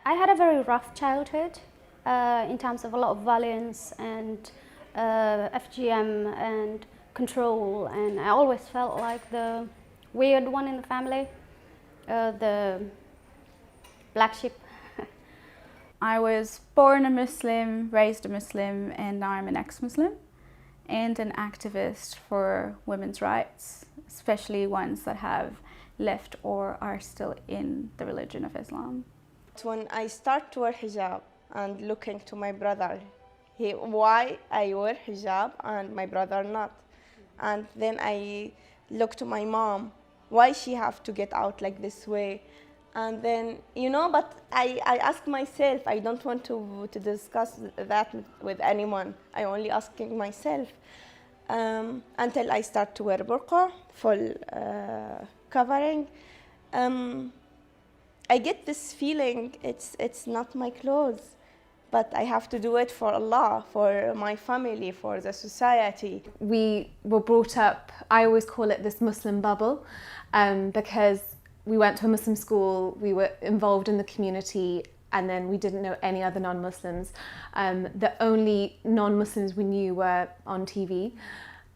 I had a very rough childhood in terms of a lot of violence and FGM and control, and I always felt like the weird one in the family, the black sheep. I was born a Muslim, raised a Muslim, and now I'm an ex-Muslim and an activist for women's rights, especially ones that have left or are still in the religion of Islam. When I start to wear hijab and looking to my brother, why I wear hijab and my brother not. And then I look to my mom, why she have to get out like this way. And then, but I ask myself, I don't want to discuss that with anyone. I only asking myself until I start to wear burqa, full covering. I get this feeling it's not my clothes, but I have to do it for Allah, for my family, for the society. We were brought up, I always call it this Muslim bubble, because we went to a Muslim school, we were involved in the community, and then we didn't know any other non-Muslims. The only non-Muslims we knew were on TV.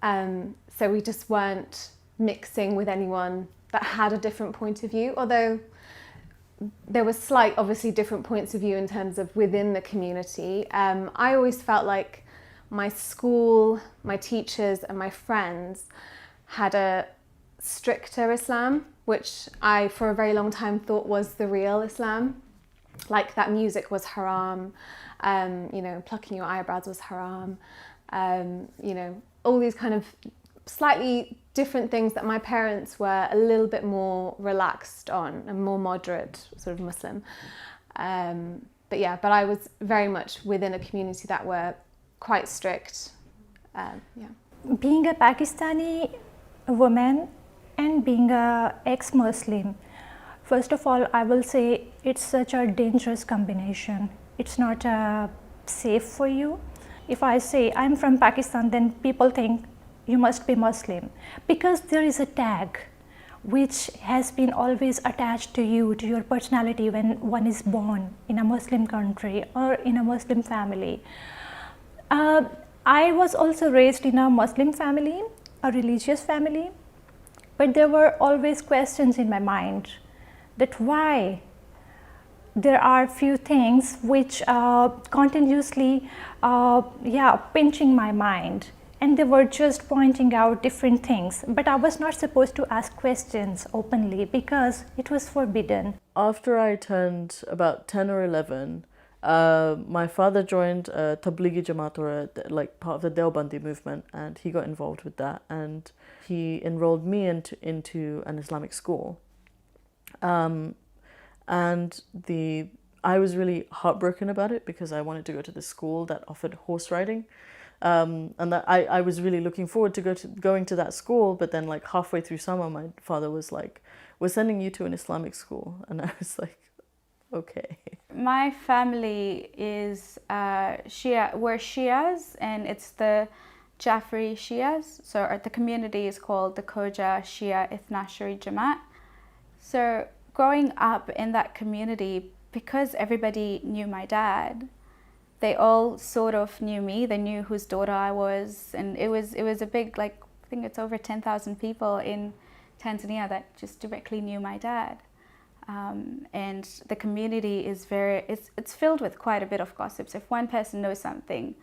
So we just weren't mixing with anyone that had a different point of view, although there were slight, obviously, different points of view in terms of within the community. I always felt like my school, my teachers and my friends had a stricter Islam, which I for a very long time thought was the real Islam. Like that music was haram, plucking your eyebrows was haram, all these kind of slightly different things that my parents were a little bit more relaxed on, a more moderate sort of Muslim. But I was very much within a community that were quite strict. Being a Pakistani woman and being an ex-Muslim, first of all, I will say it's such a dangerous combination. It's not safe for you. If I say I'm from Pakistan, then people think you must be Muslim, because there is a tag which has been always attached to you, to your personality when one is born in a Muslim country or in a Muslim family. I was also raised in a Muslim family, a religious family, but there were always questions in my mind that why there are few things which continuously pinching my mind. And they were just pointing out different things, but I was not supposed to ask questions openly because it was forbidden. After I turned about 10 or 11, my father joined a Tablighi Jamaat, or part of the Deobandi movement, and he got involved with that, and he enrolled me into an Islamic school. I was really heartbroken about it because I wanted to go to the school that offered horse riding. And that I was really looking forward to going to that school, but then like halfway through summer, my father was like, "We're sending you to an Islamic school," and I was like, "Okay." My family is Shia. We're Shias, and it's the Jafri Shias. So the community is called the Koja Shia Ithna Ashari Jamaat. So growing up in that community, because everybody knew my dad, they all sort of knew me. They knew whose daughter I was, and it was a big, I think it's over 10,000 people in Tanzania that just directly knew my dad. And the community is it's filled with quite a bit of gossips. If one person knows something,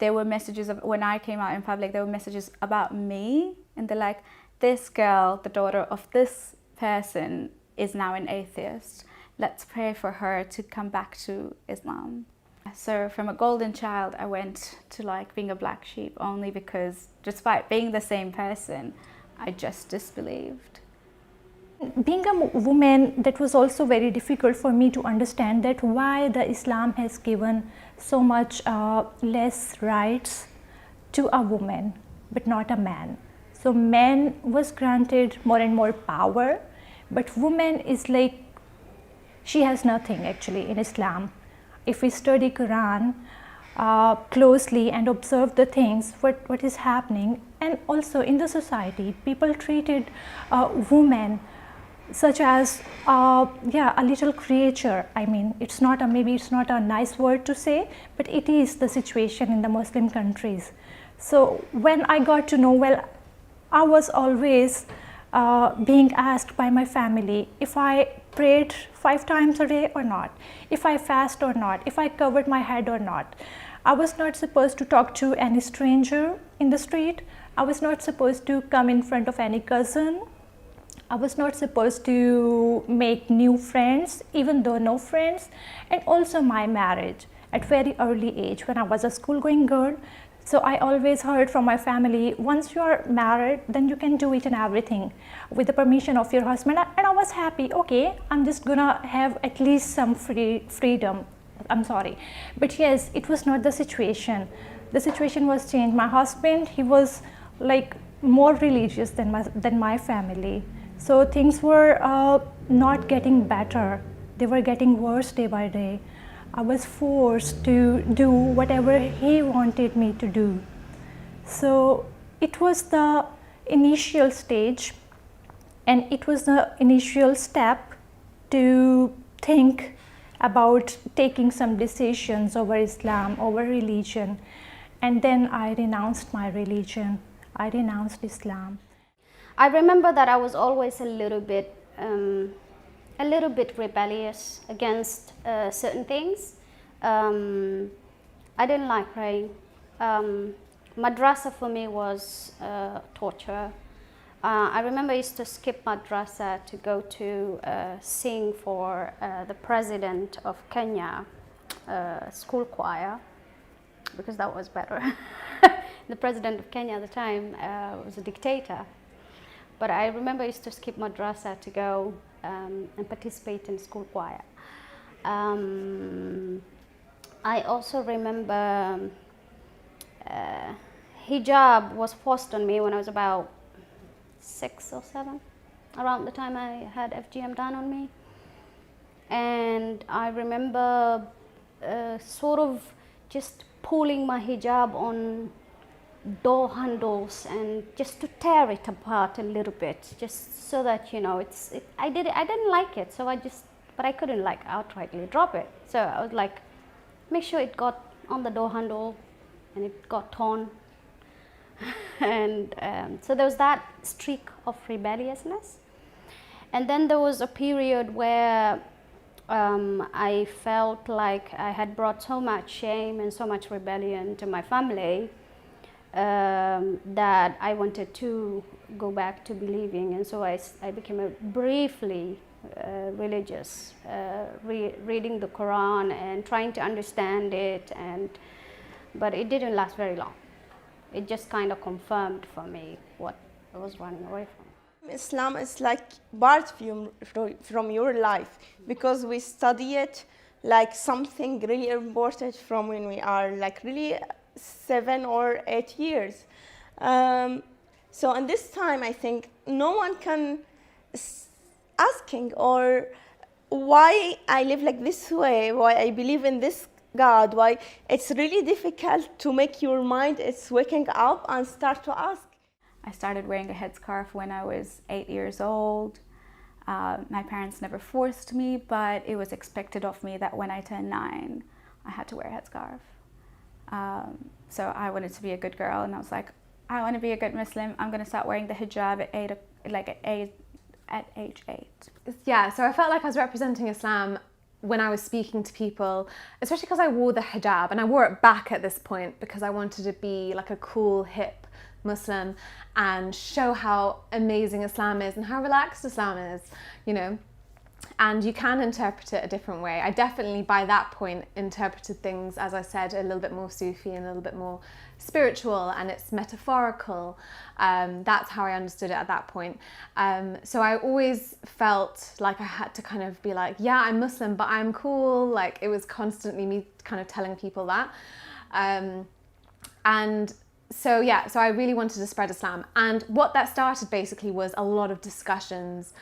there were messages when I came out in public, there were messages about me, and they're like, this girl, the daughter of this person, is now an atheist. Let's pray for her to come back to Islam. So from a golden child, I went to being a black sheep only because despite being the same person, I just disbelieved. Being a woman, that was also very difficult for me to understand that why the Islam has given so much less rights to a woman, but not a man. So man was granted more and more power, but woman is like, she has nothing actually in Islam. If we study Quran closely and observe the things, what is happening, and also in the society, people treated women such as a little creature. I mean, it's not a, maybe it's not a nice word to say, but it is the situation in the Muslim countries. So when I got to know, well, I was always being asked by my family if I prayed 5 times a day or not, if I fast or not, if I covered my head or not. I was not supposed to talk to any stranger in the street. I was not supposed to come in front of any cousin. I was not supposed to make new friends, even though no friends. And also my marriage at very early age when I was a school going girl. So I always heard from my family, once you are married, then you can do it and everything with the permission of your husband. And I was happy, okay, I'm just gonna have at least some freedom. I'm sorry. But yes, it was not the situation. The situation was changed. My husband, he was like more religious than my family. So things were not getting better. They were getting worse day by day. I was forced to do whatever he wanted me to do. So it was the initial stage, and it was the initial step to think about taking some decisions over Islam, over religion. And then I renounced my religion. I renounced Islam. I remember that I was always a little bit rebellious against certain things. I didn't like praying. Madrasa for me was torture. I remember I used to skip madrasa to go to sing for the president of Kenya school choir, because that was better. The president of Kenya at the time was a dictator. But I remember I used to skip madrasa to go and participate in school choir. I also remember hijab was forced on me when I was about 6 or 7, around the time I had FGM done on me. And I remember sort of just pulling my hijab on door handles and just to tear it apart a little bit, just so that, you know, I didn't like it, so but I couldn't like outrightly drop it. So I was like, make sure it got on the door handle and it got torn. And so there was that streak of rebelliousness. And then there was a period where I felt like I had brought so much shame and so much rebellion to my family that I wanted to go back to believing. And so I became a briefly religious, reading the Quran and trying to understand it, but it didn't last very long. It just kind of confirmed for me what I was running away from. Islam is like part from your life, because we study it like something really important from when we are like really 7 or 8 years. So in this time, I think no one can asking or why I live like this way, why I believe in this God, why it's really difficult to make your mind, it's waking up and start to ask. I started wearing a headscarf when I was 8 years old. My parents never forced me, but it was expected of me that when I turned 9, I had to wear a headscarf. So I wanted to be a good girl, and I was like, I want to be a good Muslim. I'm going to start wearing the hijab at age 8. Yeah, so I felt like I was representing Islam when I was speaking to people, especially because I wore the hijab, and I wore it back at this point because I wanted to be like a cool, hip Muslim and show how amazing Islam is and how relaxed Islam is, you know. And you can interpret it a different way. I definitely, by that point, interpreted things, as I said, a little bit more Sufi and a little bit more spiritual, and it's metaphorical. That's how I understood it at that point. So I always felt like I had to kind of be like, yeah, I'm Muslim, but I'm cool. Like, it was constantly me kind of telling people that. And so, yeah, so I really wanted to spread Islam. And what that started basically was a lot of discussions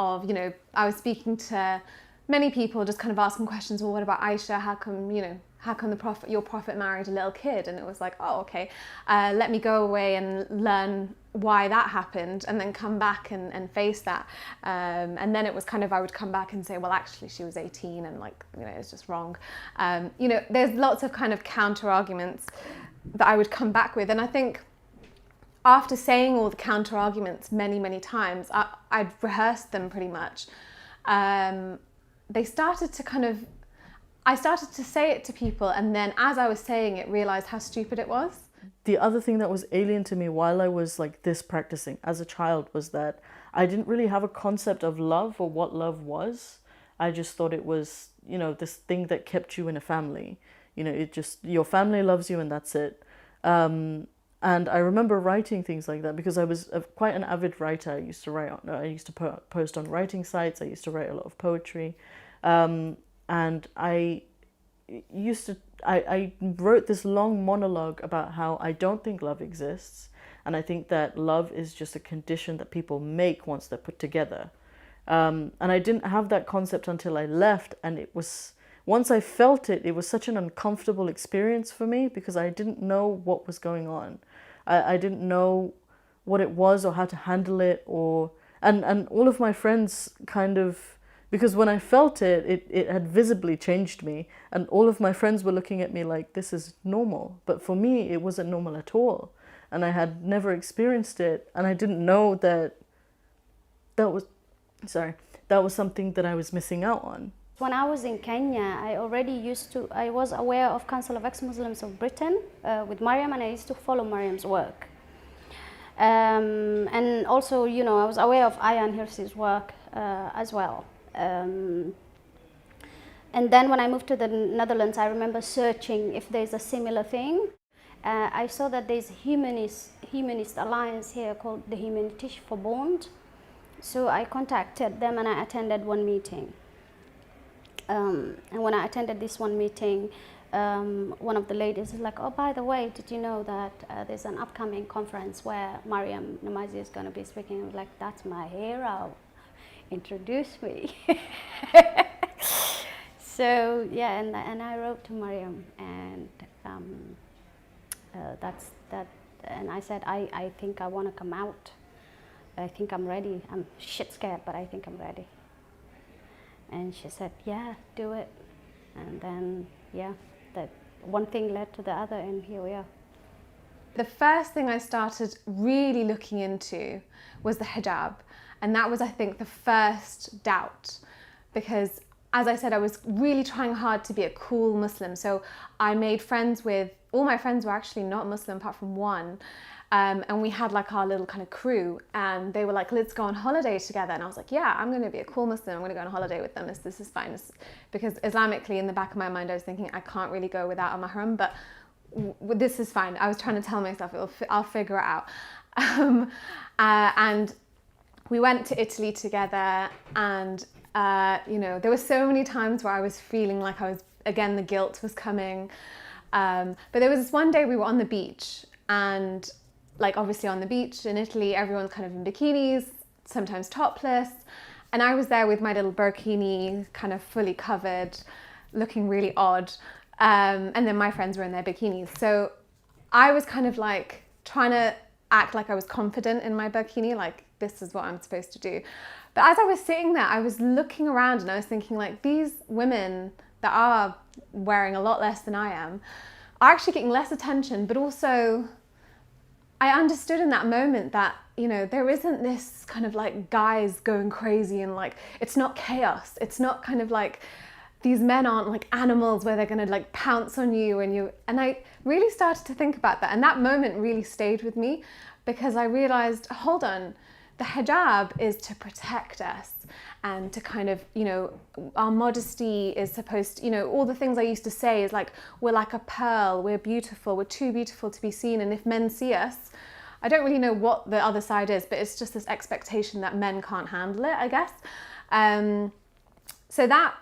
of, you know, I was speaking to many people just kind of asking questions, well, what about Aisha? How come, how come your prophet married a little kid? And it was like, oh, okay, let me go away and learn why that happened and then come back and face that. And then it was kind of, I would come back and say, well, actually she was 18 and it's just wrong. There's lots of kind of counter arguments that I would come back with. And I think after saying all the counter arguments many, many times, I'd rehearsed them pretty much. They started to I started to say it to people, and then as I was saying it, realized how stupid it was. The other thing that was alien to me while I was like this practicing as a child was that I didn't really have a concept of love or what love was. I just thought it was, this thing that kept you in a family. Your family loves you and that's it. And I remember writing things like that because I was quite an avid writer. I used to post on writing sites. I used to write a lot of poetry. And I wrote this long monologue about how I don't think love exists. And I think that love is just a condition that people make once they're put together. And I didn't have that concept until I left. And once I felt it, it was such an uncomfortable experience for me because I didn't know what was going on. I didn't know what it was or how to handle it and all of my friends because when I felt it, it had visibly changed me. And all of my friends were looking at me like, this is normal. But for me, it wasn't normal at all. And I had never experienced it. And I didn't know that was something that I was missing out on. When I was in Kenya, I was aware of Council of Ex-Muslims of Britain with Mariam, and I used to follow Mariam's work. And also, I was aware of Ayan Hirsi's work as well. And then when I moved to the Netherlands, I remember searching if there's a similar thing. I saw that there's a humanist alliance here called the Humanitische Verbond. So I contacted them and I attended one meeting. And when I attended this one meeting, one of the ladies was like, oh, by the way, did you know that there's an upcoming conference where Mariam Namazi is going to be speaking? I was like, that's my hero. Introduce me. So yeah, and I wrote to Mariam, and that's that. And I said, I think I want to come out. I think I'm ready. I'm shit scared, but I think I'm ready. And she said, yeah, do it. And then, yeah, that one thing led to the other, and here we are. The first thing I started really looking into was the hijab. And that was, I think, the first doubt. Because, as I said, I was really trying hard to be a cool Muslim. So I made friends with, all my friends were actually not Muslim apart from one. And we had like our little kind of crew, and they were like, let's go on holiday together. And I was like, yeah, I'm going to be a cool Muslim. I'm going to go on holiday with them. This is fine. Because Islamically, in the back of my mind, I was thinking, I can't really go without a mahram, but this is fine. I was trying to tell myself, I'll figure it out. And we went to Italy together, and there were so many times where I was feeling like again, the guilt was coming. But there was this one day we were on the beach, and like obviously on the beach in Italy, everyone's kind of in bikinis, sometimes topless. And I was there with my little burkini, kind of fully covered, looking really odd. And then my friends were in their bikinis. So I was kind of like trying to act like I was confident in my burkini, like this is what I'm supposed to do. But as I was sitting there, I was looking around and I was thinking like, these women that are wearing a lot less than I am are actually getting less attention, but also I understood in that moment that, there isn't this kind of like guys going crazy and like, it's not chaos. It's not kind of like, these men aren't like animals where they're going to like pounce on you and I really started to think about that. And that moment really stayed with me because I realized, hold on, the hijab is to protect us and to kind of, our modesty is supposed to, all the things I used to say is like, we're like a pearl, we're beautiful, we're too beautiful to be seen. And if men see us, I don't really know what the other side is, but it's just this expectation that men can't handle it, I guess. So that,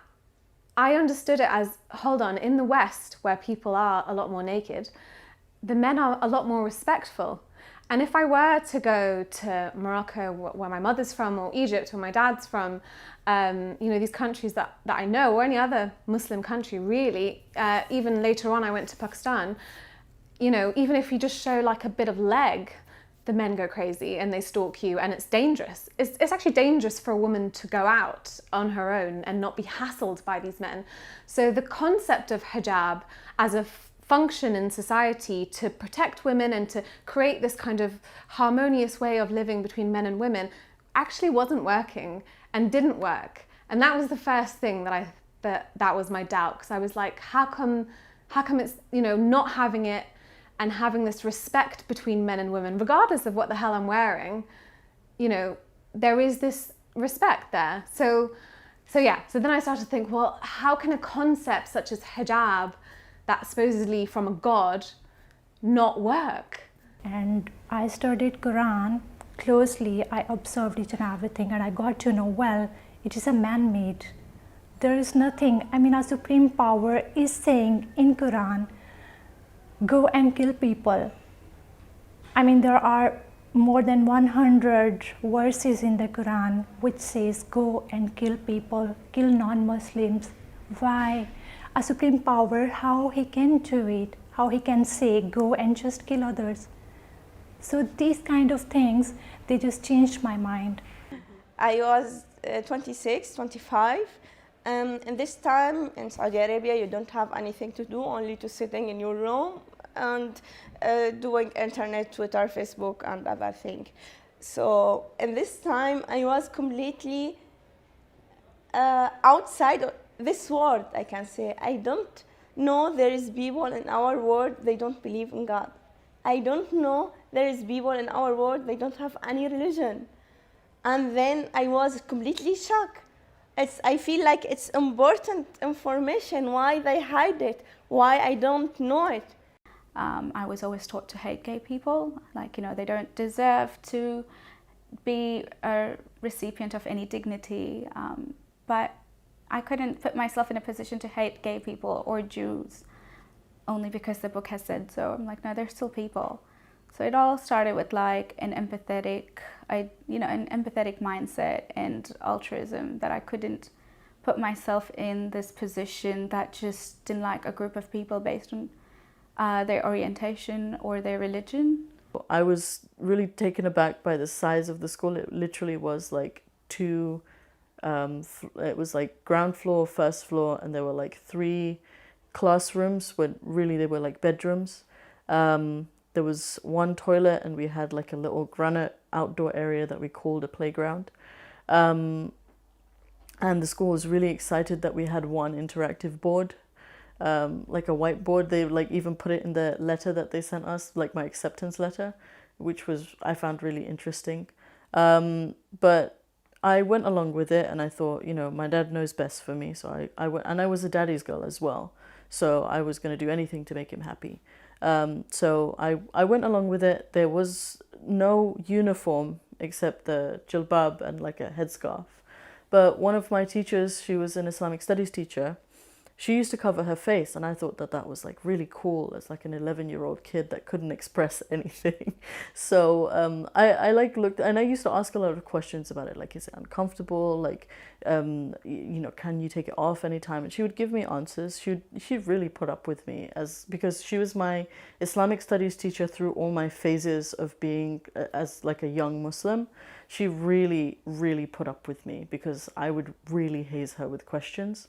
I understood it as, hold on, in the West, where people are a lot more naked, the men are a lot more respectful. And if I were to go to Morocco, where my mother's from, or Egypt, where my dad's from, these countries that I know, or any other Muslim country really, even later on I went to Pakistan, even if you just show like a bit of leg, the men go crazy and they stalk you, and it's dangerous. It's actually dangerous for a woman to go out on her own and not be hassled by these men. So the concept of hijab as a function in society to protect women and to create this kind of harmonious way of living between men and women actually wasn't working and didn't work. And that was the first thing that was my doubt, because I was like, how come it's, not having it and having this respect between men and women, regardless of what the hell I'm wearing, there is this respect there. So then I started to think, well, how can a concept such as hijab, that's supposedly from a god, not work? And I studied Quran closely. I observed each and everything, and I got to know, well, it is a man-made. There is nothing, our supreme power is saying in Quran, go and kill people. There are more than 100 verses in the Quran which says go and kill people, kill non-Muslims. Why? A supreme power, how he can do it, how he can say go and just kill others. So these kind of things, they just changed my mind. I was 26, 25. In this time in Saudi Arabia, you don't have anything to do, only to sitting in your room and doing internet, Twitter, Facebook, and other things. So in this time, I was completely outside this world, I can say. I don't know there is people in our world, they don't believe in God. I don't know there is people in our world, they don't have any religion. And then I was completely shocked. I feel like it's important information, why they hide it, why I don't know it. I was always taught to hate gay people, they don't deserve to be a recipient of any dignity, but I couldn't put myself in a position to hate gay people or Jews only because the book has said so. I'm like, no, they're still people. So it all started with an empathetic mindset and altruism, that I couldn't put myself in this position that just didn't like a group of people based on their orientation or their religion. I was really taken aback by the size of the school. It literally was it was ground floor, first floor, and there were 3 classrooms, but really they were bedrooms. There was 1 toilet, and we had a little granite outdoor area that we called a playground. And the school was really excited that we had 1 interactive board, a whiteboard. They even put it in the letter that they sent us, my acceptance letter, which I found really interesting. But I went along with it, and I thought, my dad knows best for me. So I went, and I was a daddy's girl as well. So I was going to do anything to make him happy. So I went along with it. There was no uniform except the jilbab and a headscarf. But one of my teachers, she was an Islamic studies teacher, she used to cover her face, and I thought that was really cool as an 11-year-old kid that couldn't express anything. So I looked, and I used to ask a lot of questions about it, is it uncomfortable, can you take it off anytime? And she would give me answers. She'd really put up with me, because she was my Islamic studies teacher through all my phases of being as a young Muslim. She really, really put up with me, because I would really haze her with questions.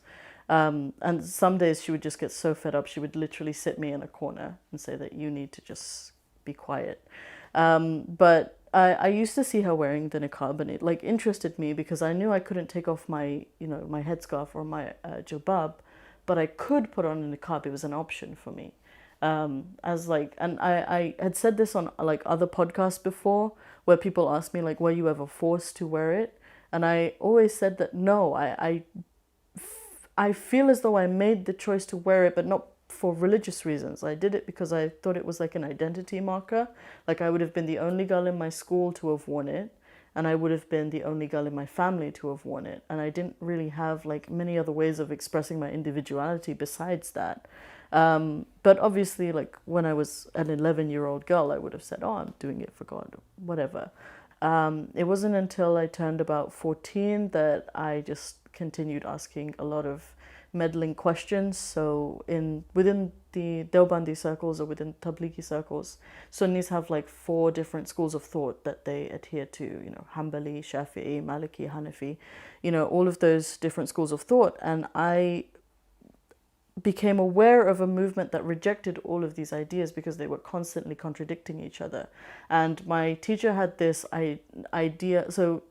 And some days she would just get so fed up, she would literally sit me in a corner and say that you need to just be quiet. But I used to see her wearing the niqab, and it interested me, because I knew I couldn't take off my my headscarf or my jilbab, but I could put on a niqab. It was an option for me. And I had said this on other podcasts before, where people asked me were you ever forced to wear it? And I always said that no, I feel as though I made the choice to wear it, but not for religious reasons. I did it because I thought it was an identity marker. I would have been the only girl in my school to have worn it, and I would have been the only girl in my family to have worn it. And I didn't really have many other ways of expressing my individuality besides that. But But obviously, like when I was an 11-year-old girl, I would have said, "Oh, I'm doing it for God," whatever. It wasn't until I turned about 14 that I just continued asking a lot of meddling questions. So within the Deobandi circles or within Tablighi circles, Sunnis have like 4 different schools of thought that they adhere to, you know, Hanbali, Shafi'i, Maliki, Hanafi, you know, all of those different schools of thought. And I became aware of a movement that rejected all of these ideas because they were constantly contradicting each other. And my teacher had this idea, so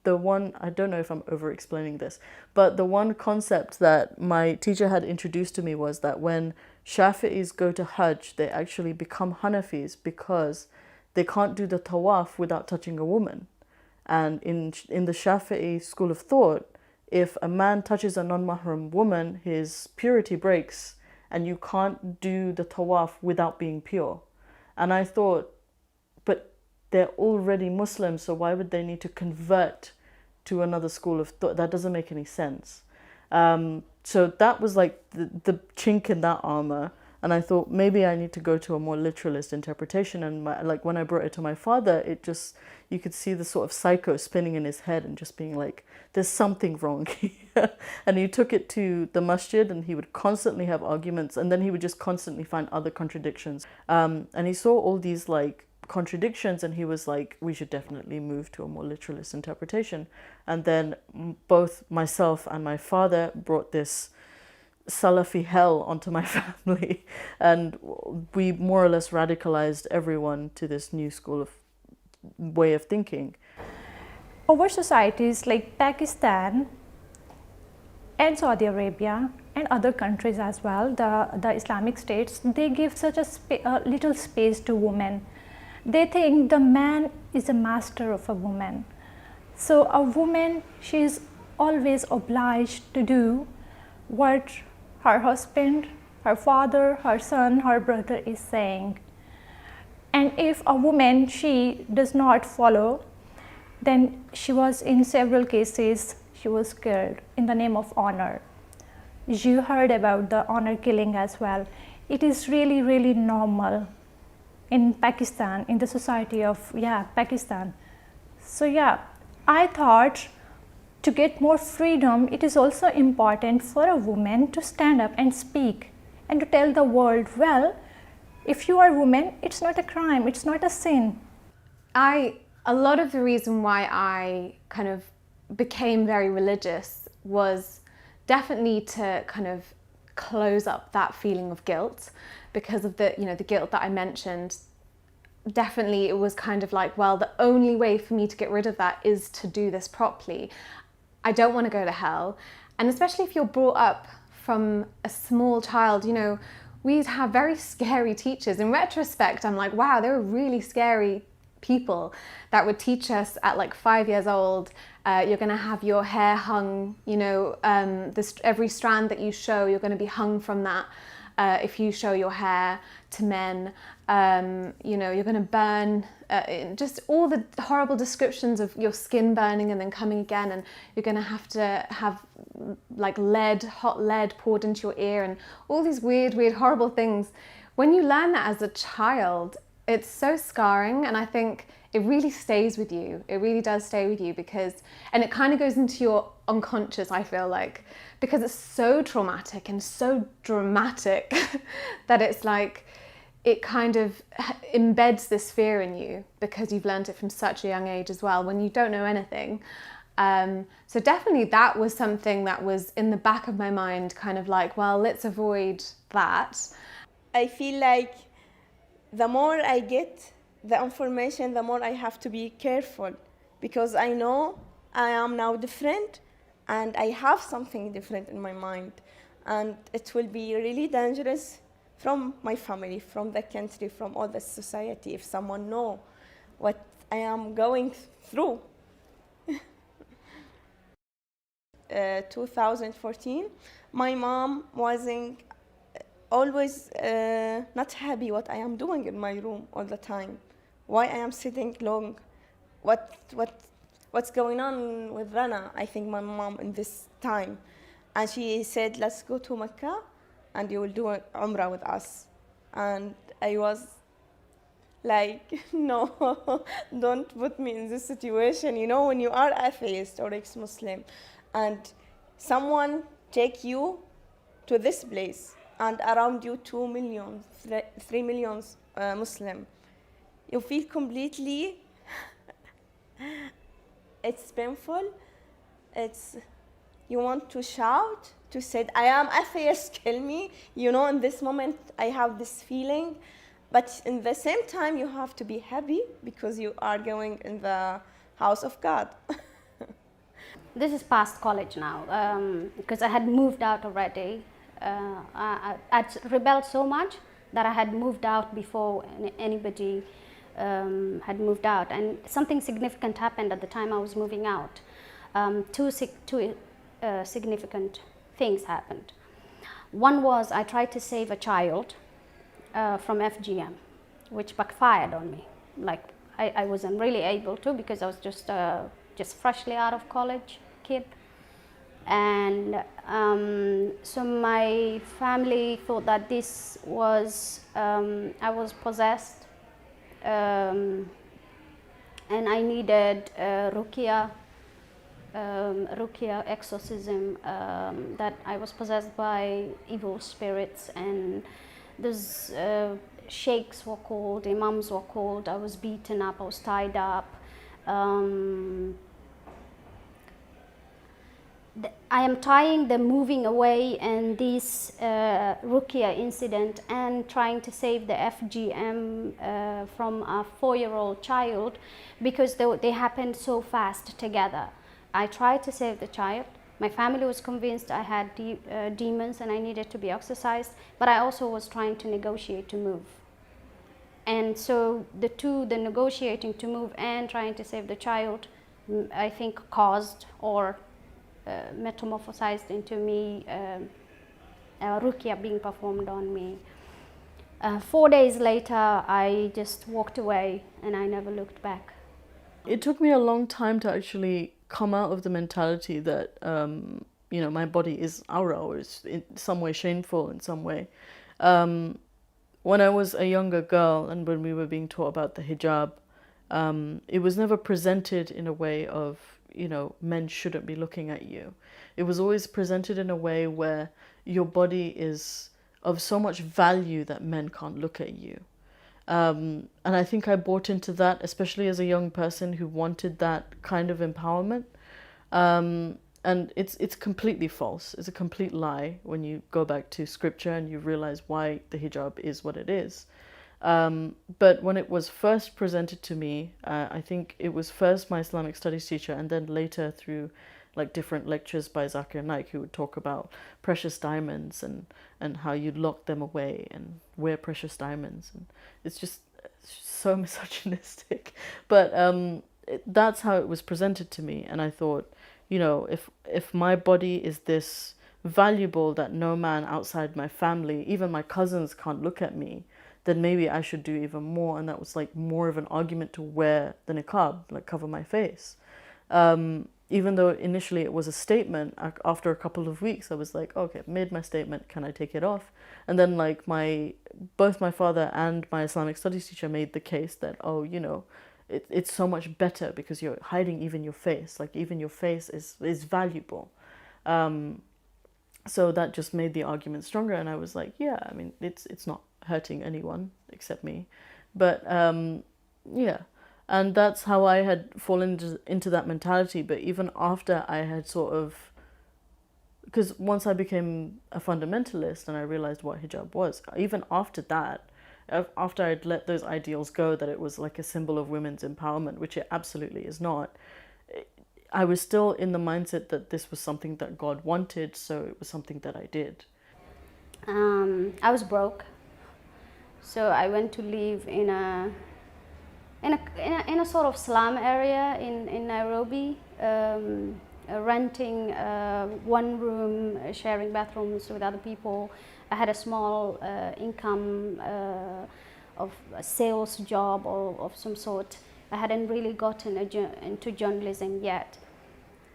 the one, I don't know if I'm over explaining this, but the one concept that my teacher had introduced to me was that when Shafi'is go to Hajj, they actually become Hanafis because they can't do the tawaf without touching a woman. And in the Shafi'i school of thought, if a man touches a non-mahram woman, his purity breaks, and you can't do the tawaf without being pure. And I thought, but they're already Muslims, so why would they need to convert to another school of thought? That doesn't make any sense. So that was like the chink in that armor. And I thought maybe I need to go to a more literalist interpretation. And like when I brought it to my father, it just, you could see the sort of psycho spinning in his head and just being like, there's something wrong here. And he took it to the masjid and he would constantly have arguments, and then he would just constantly find other contradictions. And he saw all these like contradictions and he was like, we should definitely move to a more literalist interpretation. And then both myself and my father brought this Salafi hell onto my family, and we more or less radicalized everyone to this new school of way of thinking. Over societies like Pakistan and Saudi Arabia and other countries as well, the Islamic states, they give such a little space to women. They think the man is a master of a woman. So a woman, she is always obliged to do what her husband, her father, her son, her brother is saying. And if a woman, she does not follow, then she was, in several cases, she was killed in the name of honor. You heard about the honor killing as well. It is really, really normal in Pakistan, in the society of, Pakistan. So I thought to get more freedom, it is also important for a woman to stand up and speak and to tell the world, well, if you are a woman, it's not a crime, it's not a sin. A lot of the reason why I kind of became very religious was definitely to kind of close up that feeling of guilt, because of the guilt that I mentioned. Definitely it was kind of like, well, the only way for me to get rid of that is to do this properly. I don't want to go to hell. And especially if you're brought up from a small child, we'd have very scary teachers. In retrospect, I'm like, wow, they were really scary people that would teach us at like 5 years old. You're going to have your hair hung, every strand that you show, you're going to be hung from that. If you show your hair to men, you're going to burn, just all the horrible descriptions of your skin burning and then coming again, and you're going to have like hot lead poured into your ear, and all these weird, horrible things. When you learn that as a child, it's so scarring, and I think it really stays with you. It really does stay with you and it kind of goes into your unconscious, I feel like, because it's so traumatic and so dramatic that it's like, it kind of embeds this fear in you because you've learned it from such a young age as well, when you don't know anything. So definitely that was something that was in the back of my mind, kind of like, well, let's avoid that. I feel like the more I get the information, the more I have to be careful, because I know I am now different and I have something different in my mind, and it will be really dangerous from my family, from the country, from all the society, if someone know what I am going through. 2014, my mom wasn't always not happy what I am doing in my room all the time. Why I am sitting long? What's going on with Rana? I think my mom in this time, and she said, let's go to Mecca and you will do Umrah with us. And I was like, no, don't put me in this situation. You know, when you are atheist or ex-Muslim and someone take you to this place and around you 2 million, 3 million Muslim, you feel completely, it's painful. You want to shout, to say, I am atheist, kill me. You know, in this moment, I have this feeling. But in the same time, you have to be happy because you are going in the house of God. This is past college now, because I had moved out already. I'd rebelled so much that I had moved out before anybody had moved out. And something significant happened at the time I was moving out. Two significant things happened. One was I tried to save a child from FGM, which backfired on me. Like I wasn't really able to because I was just freshly out of college kid. And so my family thought that this was, I was possessed, and I needed ruqya exorcism, that I was possessed by evil spirits, and those sheikhs were called, imams were called, I was beaten up, I was tied up. I am tying the moving away and this ruqya incident and trying to save the FGM from a 4-year-old child because they happened so fast together. I tried to save the child. My family was convinced I had demons and I needed to be exorcised, but I also was trying to negotiate to move. And so the negotiating to move and trying to save the child, I think caused or metamorphosized into me, ruqya being performed on me. 4 days later, I just walked away and I never looked back. It took me a long time to actually come out of the mentality that, you know, my body is aura or is in some way shameful in some way. When I was a younger girl and when we were being taught about the hijab, it was never presented in a way of, you know, men shouldn't be looking at you. It was always presented in a way where your body is of so much value that men can't look at you. And I think I bought into that, especially as a young person who wanted that kind of empowerment. And it's completely false. It's a complete lie when you go back to scripture and you realize why the hijab is what it is. But when it was first presented to me, I think it was first my Islamic studies teacher and then later through like different lectures by Zakir Naik, who would talk about precious diamonds and how you lock them away and wear precious diamonds. And it's just so misogynistic. But that's how it was presented to me. And I thought, you know, if my body is this valuable that no man outside my family, even my cousins, can't look at me, then maybe I should do even more. And that was like more of an argument to wear the niqab, like cover my face. Even though initially it was a statement, after a couple of weeks I was like, okay, I've made my statement, can I take it off? And then like both my father and my Islamic studies teacher made the case that, oh, you know, it's so much better because you're hiding even your face, like even your face is valuable. So that just made the argument stronger, and I was like, yeah, I mean, it's not hurting anyone except me. But yeah, and that's how I had fallen into that mentality. But even after I had sort of, because once I became a fundamentalist and I realized what hijab was, even after that, after I'd let those ideals go, that it was like a symbol of women's empowerment, which it absolutely is not, I was still in the mindset that this was something that God wanted, so it was something that I did. I was broke, so I went to live in a sort of slum area in Nairobi, renting one room, sharing bathrooms with other people. I had a small income of a sales job or of some sort. I hadn't really gotten into journalism yet.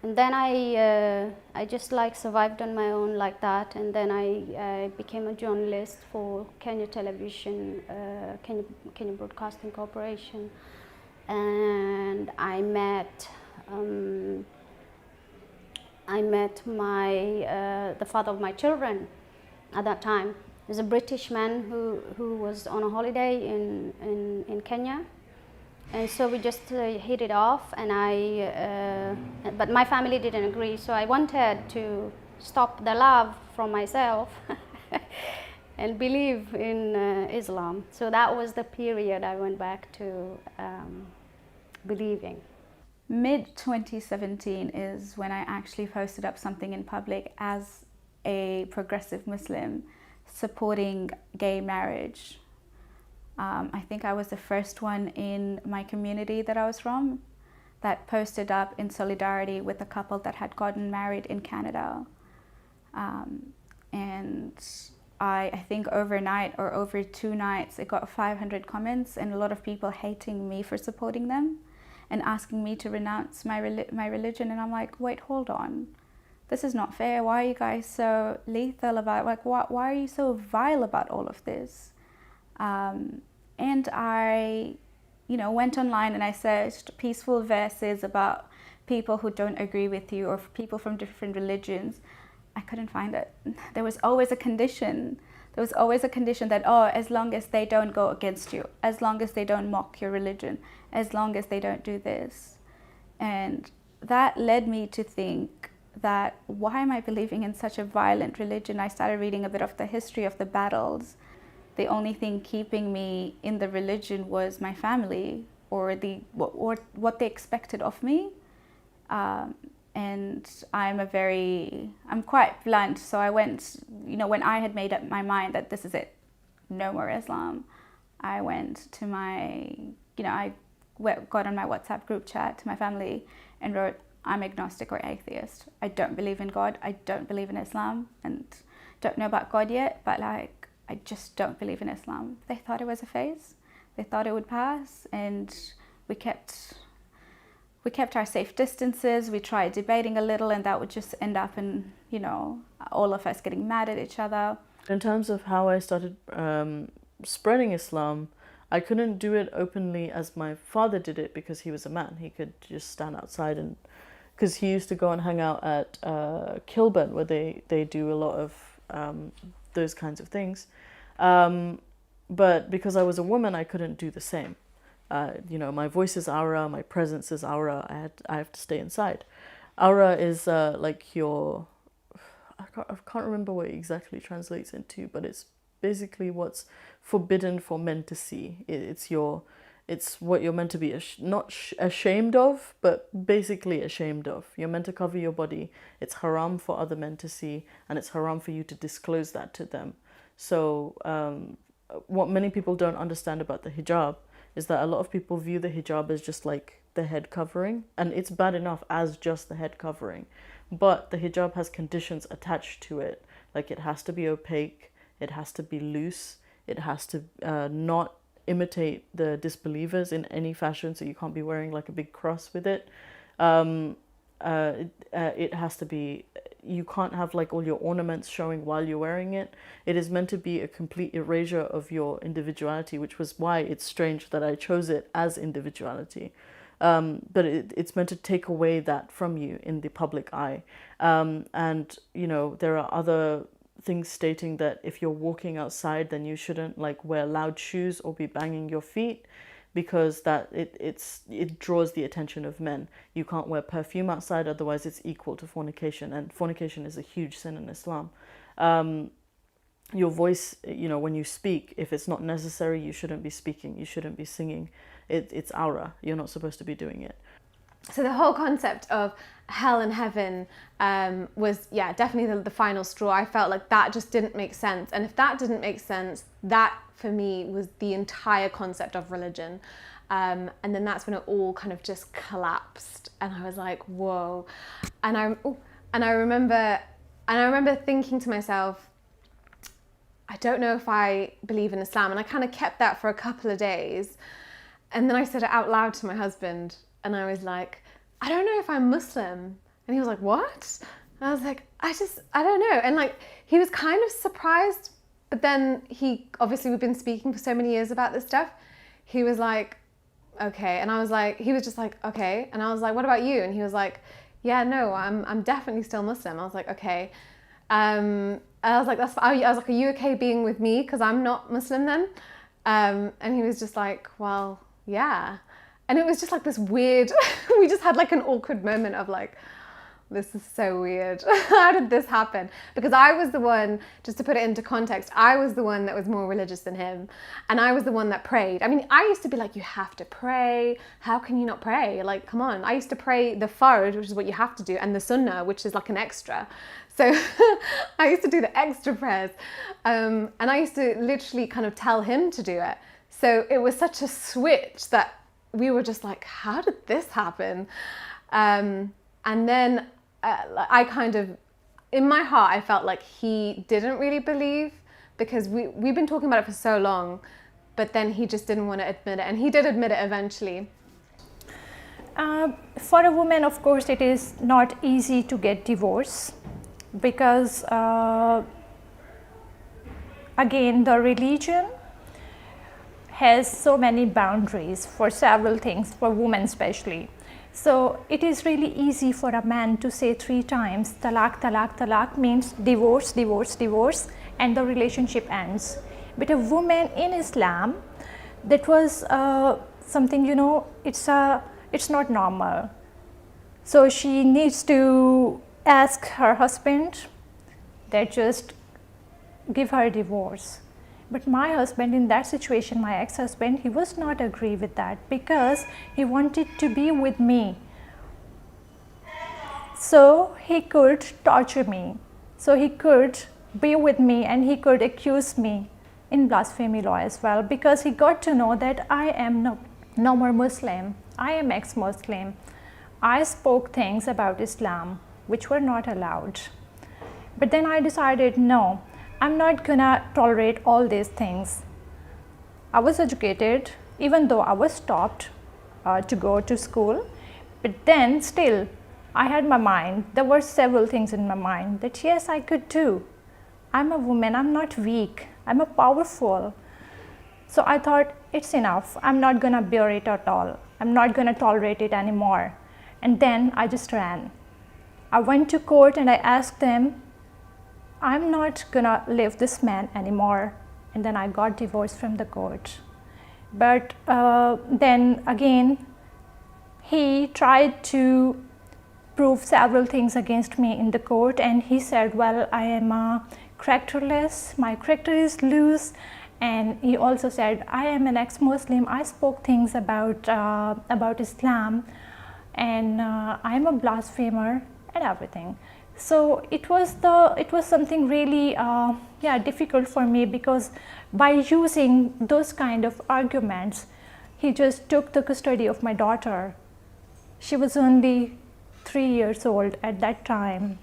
And then I just like survived on my own like that, and then I became a journalist for Kenya Television, Kenya Broadcasting Corporation, and I met the father of my children at that time. He's a British man who was on a holiday in Kenya. And so we just hit it off, and but my family didn't agree, so I wanted to stop the love from myself and believe in Islam. So that was the period I went back to believing. Mid 2017 is when I actually posted up something in public as a progressive Muslim supporting gay marriage. I think I was the first one in my community that I was from that posted up in solidarity with a couple that had gotten married in Canada. And I think overnight or over 2 nights, it got 500 comments and a lot of people hating me for supporting them and asking me to renounce my religion. And I'm like, wait, hold on. This is not fair. Why are you guys so lethal about, like, why are you so vile about all of this? And I, went online and I searched peaceful verses about people who don't agree with you or people from different religions. I couldn't find it. There was always a condition. There was always a condition that, as long as they don't go against you, as long as they don't mock your religion, as long as they don't do this. And that led me to think that, why am I believing in such a violent religion? I started reading a bit of the history of the battles. The only thing keeping me in the religion was my family or what they expected of me. And I'm quite blunt. So I went, when I had made up my mind that this is it, no more Islam, I went to I got on my WhatsApp group chat to my family and wrote, I'm agnostic or atheist. I don't believe in God. I don't believe in Islam and don't know about God yet, but I just don't believe in Islam. They thought it was a phase. They thought it would pass, and we kept our safe distances. We tried debating a little, and that would just end up in, all of us getting mad at each other. In terms of how I started spreading Islam, I couldn't do it openly as my father did it because he was a man. He could just stand outside, and because he used to go and hang out at Kilburn, where they do a lot of those kinds of things. But because I was a woman, I couldn't do the same. My voice is aura, my presence is aura. I have to stay inside. Aura is like your, I can't remember what it exactly translates into, but it's basically what's forbidden for men to see. It's what you're meant to be not ashamed of, but basically ashamed of. You're meant to cover your body. It's haram for other men to see, and it's haram for you to disclose that to them. So what many people don't understand about the hijab is that a lot of people view the hijab as just like the head covering, and it's bad enough as just the head covering. But the hijab has conditions attached to it, like it has to be opaque, it has to be loose, it has to not imitate the disbelievers in any fashion, so you can't be wearing like a big cross with it. It has to be, you can't have like all your ornaments showing while you're wearing it. It is meant to be a complete erasure of your individuality, which was why it's strange that I chose it as individuality. But it's meant to take away that from you in the public eye. And there are other things stating that if you're walking outside, then you shouldn't like wear loud shoes or be banging your feet, because that it draws the attention of men. You can't wear perfume outside, otherwise it's equal to fornication, and fornication is a huge sin in Islam. Your voice, when you speak, if it's not necessary, you shouldn't be speaking, you shouldn't be singing. It's aura, you're not supposed to be doing it. So the whole concept of hell and heaven was, definitely the final straw. I felt like that just didn't make sense. And if that didn't make sense, that for me was the entire concept of religion. And then that's when it all kind of just collapsed. And I was like, whoa. And I remember thinking to myself, I don't know if I believe in Islam. And I kind of kept that for a couple of days. And then I said it out loud to my husband. And I was like, I don't know if I'm Muslim. And he was like, what? And I was like, I don't know. And like, he was kind of surprised, but then obviously we've been speaking for so many years about this stuff. He was like, okay. And I was like, he was just like, okay. And I was like, what about you? And he was like, yeah, no, I'm definitely still Muslim. I was like, okay. And I was like, I was like, are you okay being with me? Because I'm not Muslim then. And he was just like, well, yeah. And it was just like this weird, we just had like an awkward moment of like, this is so weird. How did this happen? Because I was the one, just to put it into context, I was the one that was more religious than him. And I was the one that prayed. I mean, I used to be like, you have to pray. How can you not pray? Like, come on. I used to pray the Fard, which is what you have to do, and the Sunnah, which is like an extra. So I used to do the extra prayers. And I used to literally kind of tell him to do it. So it was such a switch that we were just like, how did this happen? And then I kind of, in my heart, I felt like he didn't really believe, because we've been talking about it for so long, but then he just didn't want to admit it. And he did admit it eventually. For a woman, of course, it is not easy to get divorced, because again, the religion has so many boundaries for several things, for women especially. So it is really easy for a man to say 3 times, talaq, talaq, talaq, means divorce, divorce, divorce, and the relationship ends. But a woman in Islam, that was something, you know, it's not normal. So she needs to ask her husband that just give her a divorce. But my husband, in that situation, my ex-husband, he was not agree with that, because he wanted to be with me. So he could torture me. So he could be with me, and he could accuse me in blasphemy law as well, because he got to know that I am no more Muslim. I am ex-Muslim. I spoke things about Islam which were not allowed. But then I decided, no, I'm not gonna tolerate all these things. I was educated, even though I was stopped to go to school, but then still I had my mind, there were several things in my mind that yes, I could do. I'm a woman, I'm not weak, I'm a powerful. So I thought, it's enough, I'm not gonna bear it at all. I'm not gonna tolerate it anymore. And then I just ran. I went to court and I asked them, I'm not gonna live this man anymore. And then I got divorced from the court. But then again, he tried to prove several things against me in the court, and he said, well, I am characterless, my character is loose. And he also said, I am an ex-Muslim, I spoke things about Islam, and I am a blasphemer and everything. So it was something really difficult for me, because by using those kind of arguments, he just took the custody of my daughter. She was only 3 years old at that time,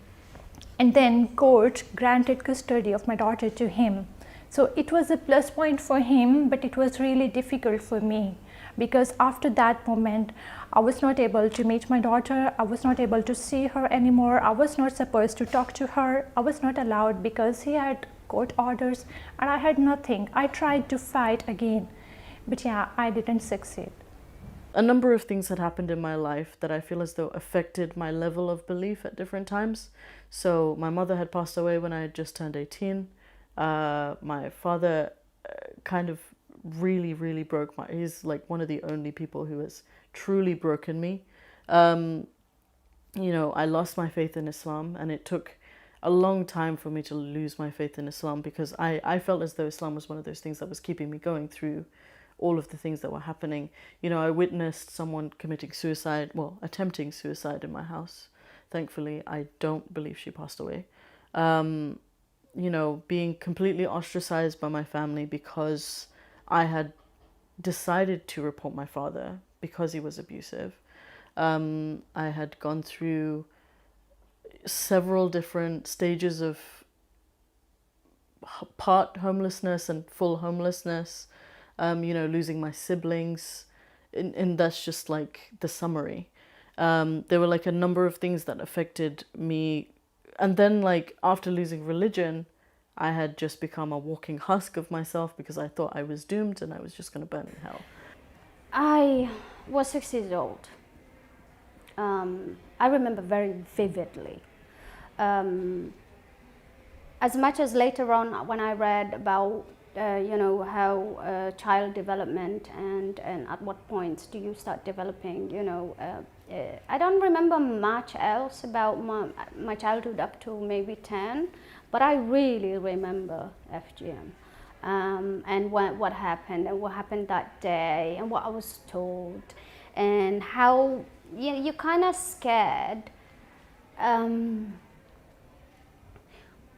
and then court granted custody of my daughter to him. So it was a plus point for him, but it was really difficult for me, because after that moment, I was not able to meet my daughter, I was not able to see her anymore, I was not supposed to talk to her, I was not allowed because he had court orders and I had nothing. I tried to fight again, but yeah, I didn't succeed. A number of things had happened in my life that I feel as though affected my level of belief at different times. So my mother had passed away when I had just turned 18. My father kind of really broke he's like one of the only people who has truly broken me. You know, I lost my faith in Islam, and it took a long time for me to lose my faith in Islam, because I felt as though Islam was one of those things that was keeping me going through all of the things that were happening. You know, I witnessed someone committing suicide, well, attempting suicide in my house. Thankfully, I don't believe she passed away. You know, being completely ostracized by my family because I had decided to report my father because he was abusive. I had gone through several different stages of part homelessness and full homelessness, you know, losing my siblings, and that's just like the summary. There were like a number of things that affected me. And then like after losing religion, I had just become a walking husk of myself because I thought I was doomed and I was just going to burn in hell. I was 6 years old. I remember very vividly. As much as later on when I read about how child development and at what points do you start developing, I don't remember much else about my childhood up to maybe 10, but I really remember FGM. And what happened that day, and what I was told, and how you're kind of scared,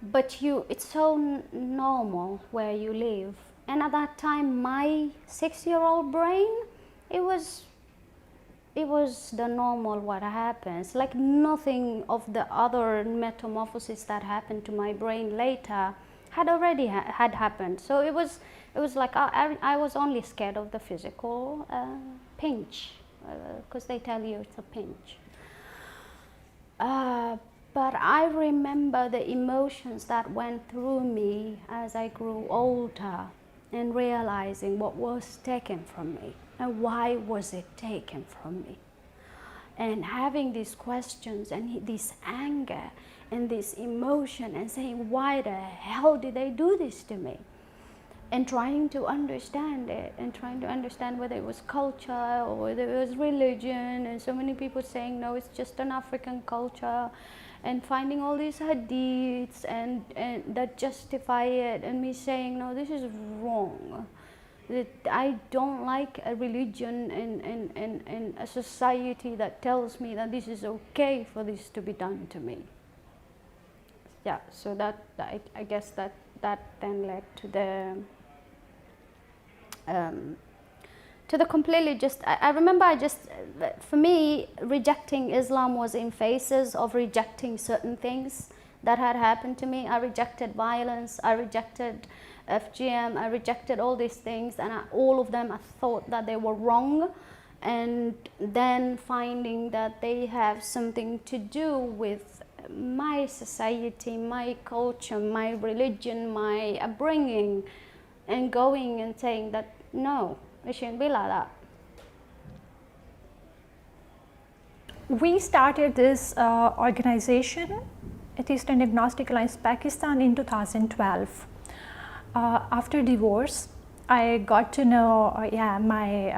but it's so normal where you live. And at that time, my 6-year-old brain, it was the normal what happens. Like nothing of the other metamorphosis that happened to my brain later had already had happened. So it was like I was only scared of the physical pinch, because they tell you it's a pinch. But I remember the emotions that went through me as I grew older, and realizing what was taken from me and why was it taken from me, and having these questions and this anger and this emotion, and saying, why the hell did they do this to me? And trying to understand it, and trying to understand whether it was culture or whether it was religion, and so many people saying, no, it's just an African culture, and finding all these hadiths and that justify it, and me saying, no, this is wrong. That I don't like a religion and a society that tells me that this is okay for this to be done to me. Yeah, so I guess that then led to the completely I remember for me, rejecting Islam was in phases of rejecting certain things that had happened to me. I rejected violence, I rejected FGM, I rejected all these things, and all of them I thought that they were wrong, and then finding that they have something to do with my society, my culture, my religion, my upbringing, and going and saying that no, it shouldn't be like that. We started this organization, Atheist and Agnostic Alliance Pakistan, in 2012. After divorce, I got to know my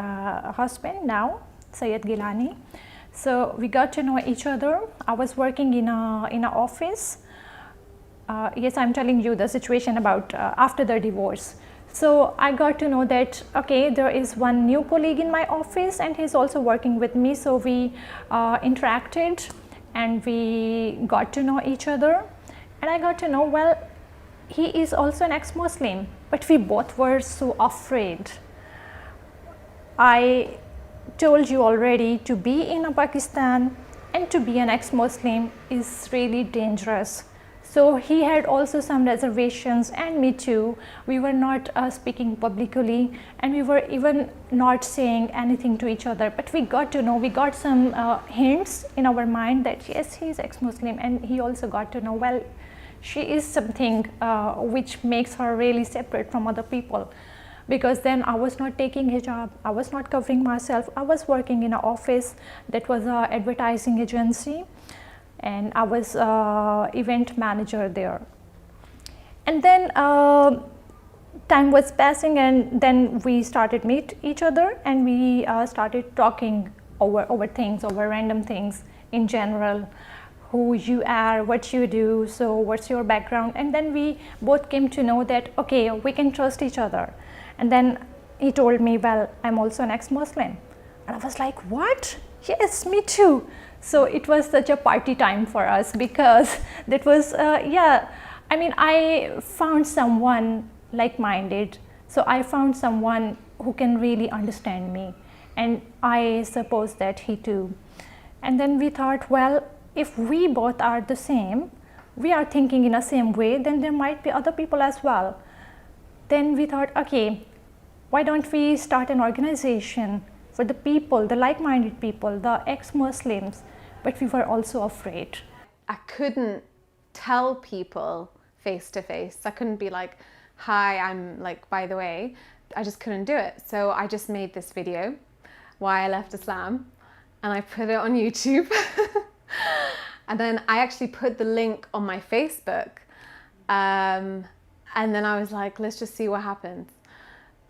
husband now, Syed Gilani. So we got to know each other. I was working in an office. Yes, I'm telling you the situation about after the divorce. So I got to know that, okay, there is one new colleague in my office and he's also working with me. So we interacted and we got to know each other. And I got to know, well, he is also an ex-Muslim, but we both were so afraid. I told you already, to be in Pakistan and to be an ex-Muslim is really dangerous. So he had also some reservations, and me too. We were not speaking publicly, and we were even not saying anything to each other, but we got to know, we got some hints in our mind that yes, he is ex-Muslim, and he also got to know, well, she is something which makes her really separate from other people. Because then I was not taking hijab, I was not covering myself, I was working in an office that was an advertising agency, and I was event manager there. And then time was passing, and then we started meet each other, and we started talking over things, over random things in general. Who you are, what you do, so what's your background, and then we both came to know that, okay, we can trust each other. And then he told me, well, I'm also an ex-Muslim. And I was like, what? Yes, me too. So it was such a party time for us, because that was, I found someone like-minded. So I found someone who can really understand me. And I suppose that he too. And then we thought, well, if we both are the same, we are thinking in the same way, then there might be other people as well. Then we thought, okay, why don't we start an organization for the people, the like-minded people, the ex-Muslims, but we were also afraid. I couldn't tell people face to face. I couldn't be like, hi, I'm like, by the way, I just couldn't do it. So I just made this video, why I left Islam, and I put it on YouTube. And then I actually put the link on my Facebook. And then I was like, let's just see what happens,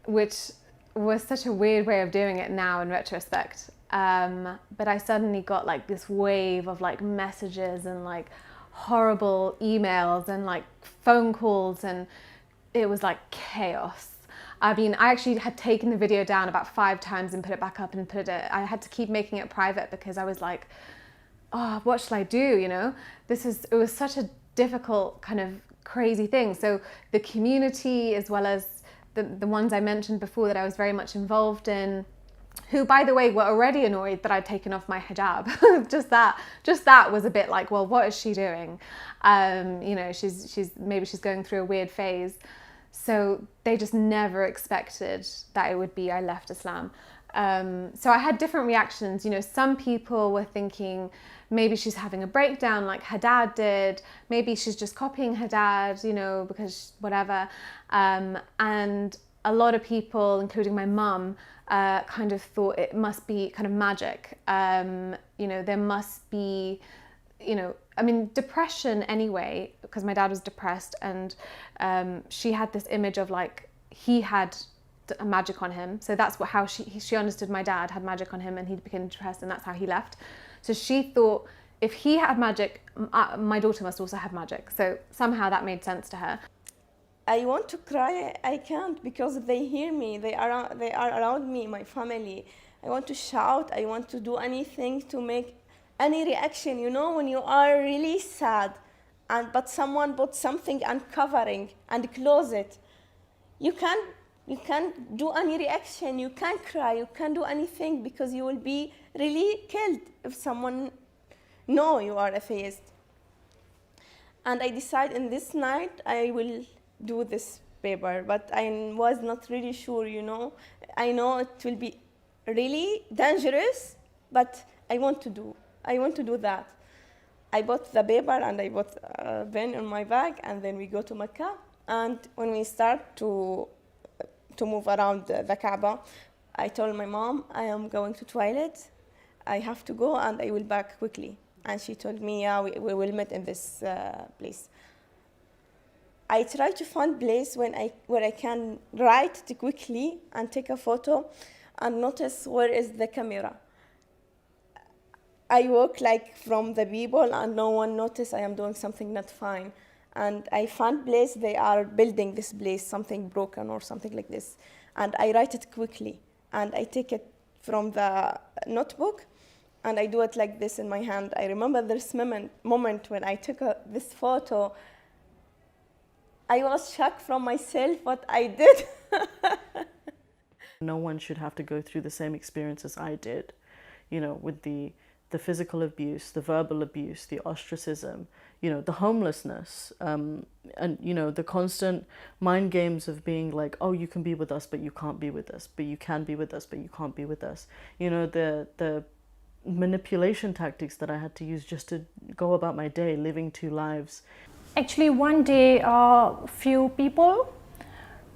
which was such a weird way of doing it now in retrospect. But I suddenly got like this wave of like messages and like horrible emails and like phone calls, and it was like chaos. I mean, I actually had taken the video down about 5 times and put it back up and I had to keep making it private because I was like, oh, what shall I do? You know, it was such a difficult kind of crazy thing. So the community, as well as the ones I mentioned before that I was very much involved in, who, by the way, were already annoyed that I'd taken off my hijab. just that was a bit like, well, what is she doing? You know, maybe she's going through a weird phase. So they just never expected that it would be I left Islam. So I had different reactions. You know, some people were thinking maybe she's having a breakdown like her dad did. Maybe she's just copying her dad, you know, because whatever. And a lot of people, including my mum, kind of thought it must be kind of magic. You know, there must be, you know, I mean, depression anyway, because my dad was depressed, and she had this image of like he had a magic on him. So that's how she understood my dad had magic on him, and he became depressed, and that's how he left. So she thought if he had magic, my daughter must also have magic. So somehow that made sense to her. I want to cry, I can't, because they hear me, they are around me, my family. I want to shout, I want to do anything to make any reaction, you know, when you are really sad, but someone put something uncovering and close it. You can't do any reaction, you can't cry, you can't do anything, because you will be really killed if someone know you are atheist. And I decided in this night I will do this paper, but I was not really sure, you know. I know it will be really dangerous, but I want to do that. I bought the paper and I bought a pen in my bag, and then we go to Mecca. And when we start to move around the Kaaba, I told my mom, I am going to toilet, I have to go and I will back quickly. And she told me, yeah, we will meet in this place. I try to find place where I can write it quickly and take a photo and notice where is the camera. I walk like from the people and no one notice I am doing something not fine. And I found place, they are building this place, something broken or something like this. And I write it quickly. And I take it from the notebook and I do it like this in my hand. I remember this moment when I took this photo. I was shocked from myself what I did. No one should have to go through the same experience as I did, you know, with the physical abuse, the verbal abuse, the ostracism, you know, the homelessness, and, you know, the constant mind games of being like, oh, you can be with us, but you can't be with us, but you can be with us, but you can't be with us. You know, the manipulation tactics that I had to use just to go about my day, living 2 lives. Actually, one day, few people,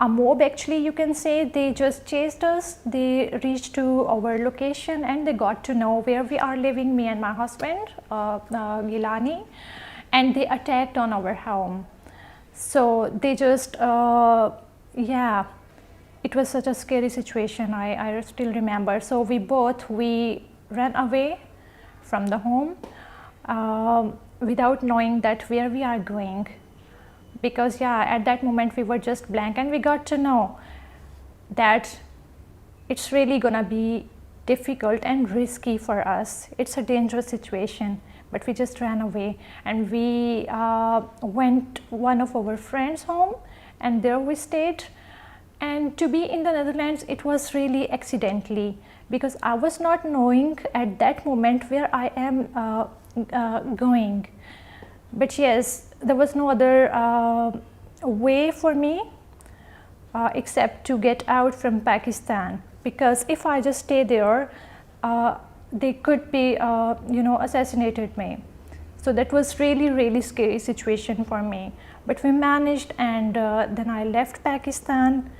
a mob actually, you can say, they just chased us. They reached to our location and they got to know where we are living, me and my husband, Gilani, and they attacked on our home. So they just, yeah, it was such a scary situation. I still remember. So we ran away from the home without knowing that where we are going. Because yeah, at that moment we were just blank, and we got to know that it's really gonna be difficult and risky for us. It's a dangerous situation, but we just ran away, and we went one of our friends' home, and there we stayed. And to be in the Netherlands, it was really accidentally, because I was not knowing at that moment where I am going. But yes, there was no other way for me except to get out from Pakistan. because if I just stay there, they could be, assassinated me. So that was really scary situation for me. But we managed, and then I left Pakistan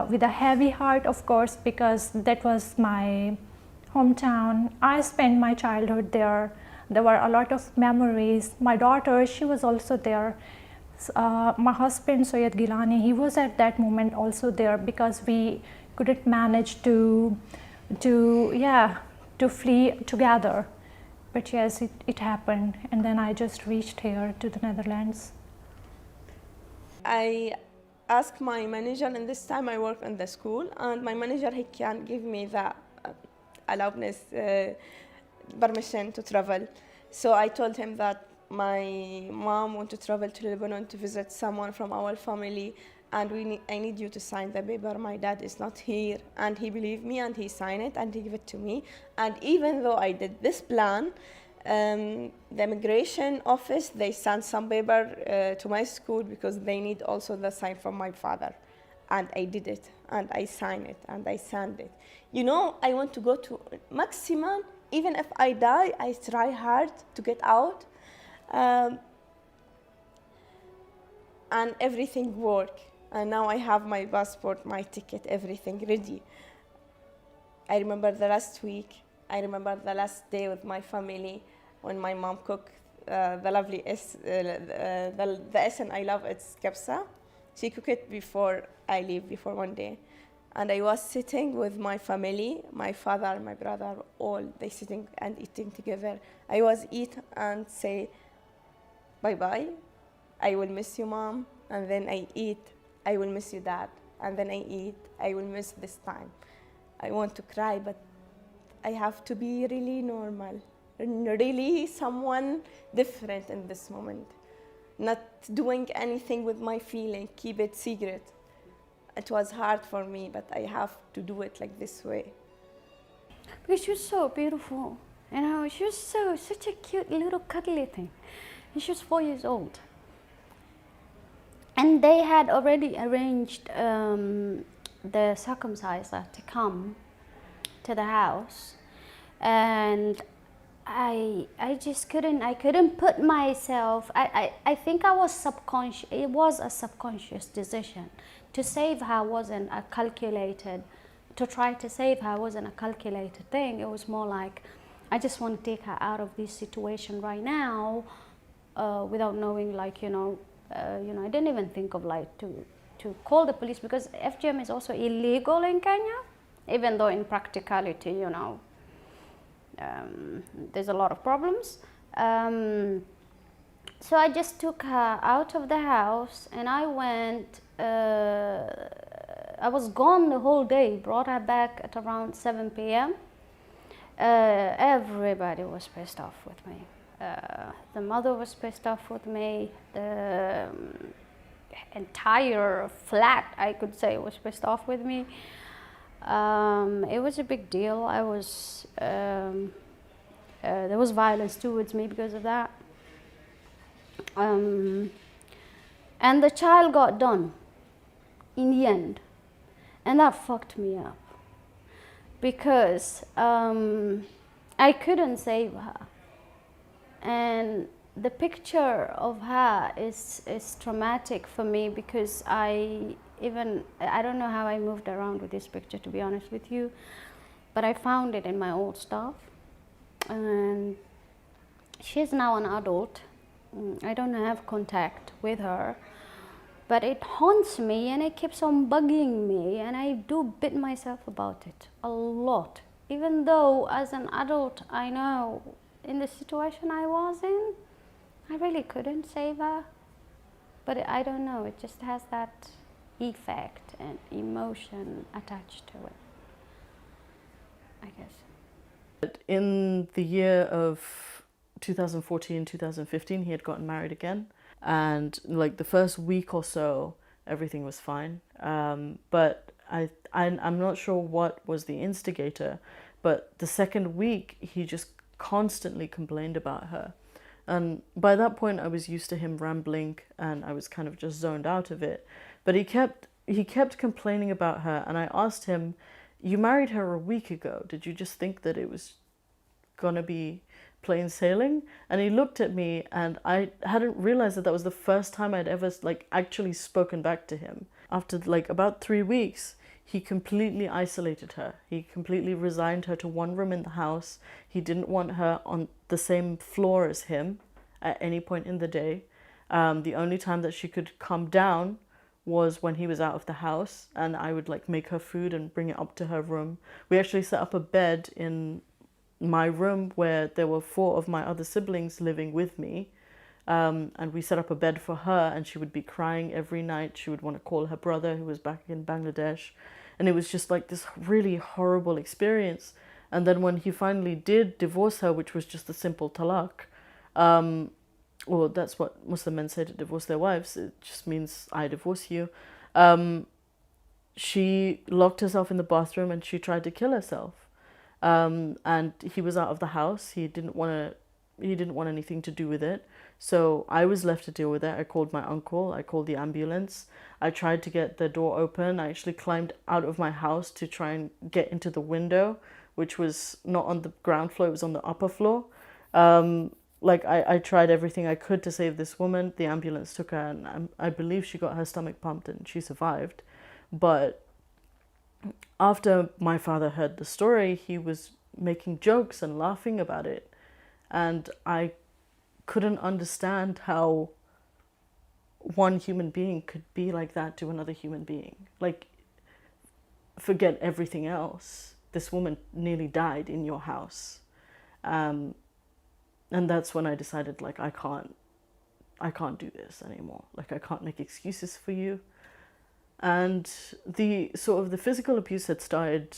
with a heavy heart, of course, because that was my hometown. I spent my childhood there. There were a lot of memories. My daughter, she was also there. My husband, Soyed Gilani, he was at that moment also there, because we couldn't manage to flee together. But yes, it happened, and then I just reached here to the Netherlands. I asked my manager, and this time I work in the school, and my manager, he can't give me the allowance, permission to travel. So I told him that my mom wants to travel to Lebanon to visit someone from our family, and I need you to sign the paper. My dad is not here. And he believed me, and he signed it, and he gave it to me. And even though I did this plan, the immigration office, they sent some paper to my school, because they need also the sign from my father. And I did it, and I signed it, and I signed it. You know, I want to go to maximum. Even if I die, I try hard to get out. And everything worked. And now I have my passport, my ticket, everything ready. I remember the last week. I remember the last day with my family when my mom cooked the lovely the essence I love. It's kabsa. She cooked it before I leave, before one day. And I was sitting with my family, my father, my brother, all they sitting and eating together. I was eat and say, bye-bye. I will miss you, Mom. And then I eat. I will miss you, Dad. And then I eat. I will miss this time. I want to cry, but I have to be really normal, really someone different in this moment. Not doing anything with my feeling, keep it secret. It was hard for me, but I have to do it like this way. Because she was so beautiful, you know, she was such a cute little cuddly thing. And she was 4 years old. And they had already arranged the circumciser to come to the house. And I just couldn't put myself, I think I was subconscious, it was a subconscious decision. To save her wasn't a calculated, to try to save her wasn't a calculated thing. It was more like, I just want to take her out of this situation right now, without knowing, like, I didn't even think of like to call the police, because FGM is also illegal in Kenya, even though in practicality, there's a lot of problems. So I just took her out of the house, and I went, I was gone the whole day, brought her back at around 7 p.m. Everybody was pissed off with me. The mother was pissed off with me. The entire flat, I could say, was pissed off with me. It was a big deal. There was violence towards me because of that. And the child got done in the end, and that fucked me up, because I couldn't save her, and the picture of her is traumatic for me, because I don't know how I moved around with this picture, to be honest with you, but I found it in my old stuff, and she's now an adult. I don't have contact with her, but it haunts me and it keeps on bugging me, and I do beat myself about it a lot, even though as an adult I know in the situation I was in, I really couldn't save her, but I don't know, it just has that effect and emotion attached to it, I guess. In the year of 2014, 2015, he had gotten married again, and like the first week or so, everything was fine. But I'm not sure what was the instigator, but the second week he just constantly complained about her, and by that point I was used to him rambling, and I was kind of just zoned out of it. But he kept complaining about her, and I asked him, you married her a week ago. Did you just think that it was gonna be plain sailing? And he looked at me, and I hadn't realized that that was the first time I'd ever like actually spoken back to him. After like about 3 weeks, he completely isolated her. He completely resigned her to one room in the house. He didn't want her on the same floor as him at any point in the day. The only time that she could come down was when he was out of the house, and I would like make her food and bring it up to her room. We actually set up a bed in my room where there were 4 of my other siblings living with me. And we set up a bed for her, and she would be crying every night. She would want to call her brother, who was back in Bangladesh. And it was just like this really horrible experience. And then when he finally did divorce her, which was just a simple talaq, well, that's what Muslim men say to divorce their wives. It just means I divorce you. She locked herself in the bathroom and she tried to kill herself. And he was out of the house. He didn't want anything to do with it. So I was left to deal with it. I called my uncle. I called the ambulance. I tried to get the door open. I actually climbed out of my house to try and get into the window, which was not on the ground floor. It was on the upper floor. I tried everything I could to save this woman. The ambulance took her, and I believe she got her stomach pumped and she survived. But after my father heard the story, he was making jokes and laughing about it. And I couldn't understand how one human being could be like that to another human being. Like, forget everything else. This woman nearly died in your house. And that's when I decided, like, I can't do this anymore. Like, I can't make excuses for you. And the physical abuse had started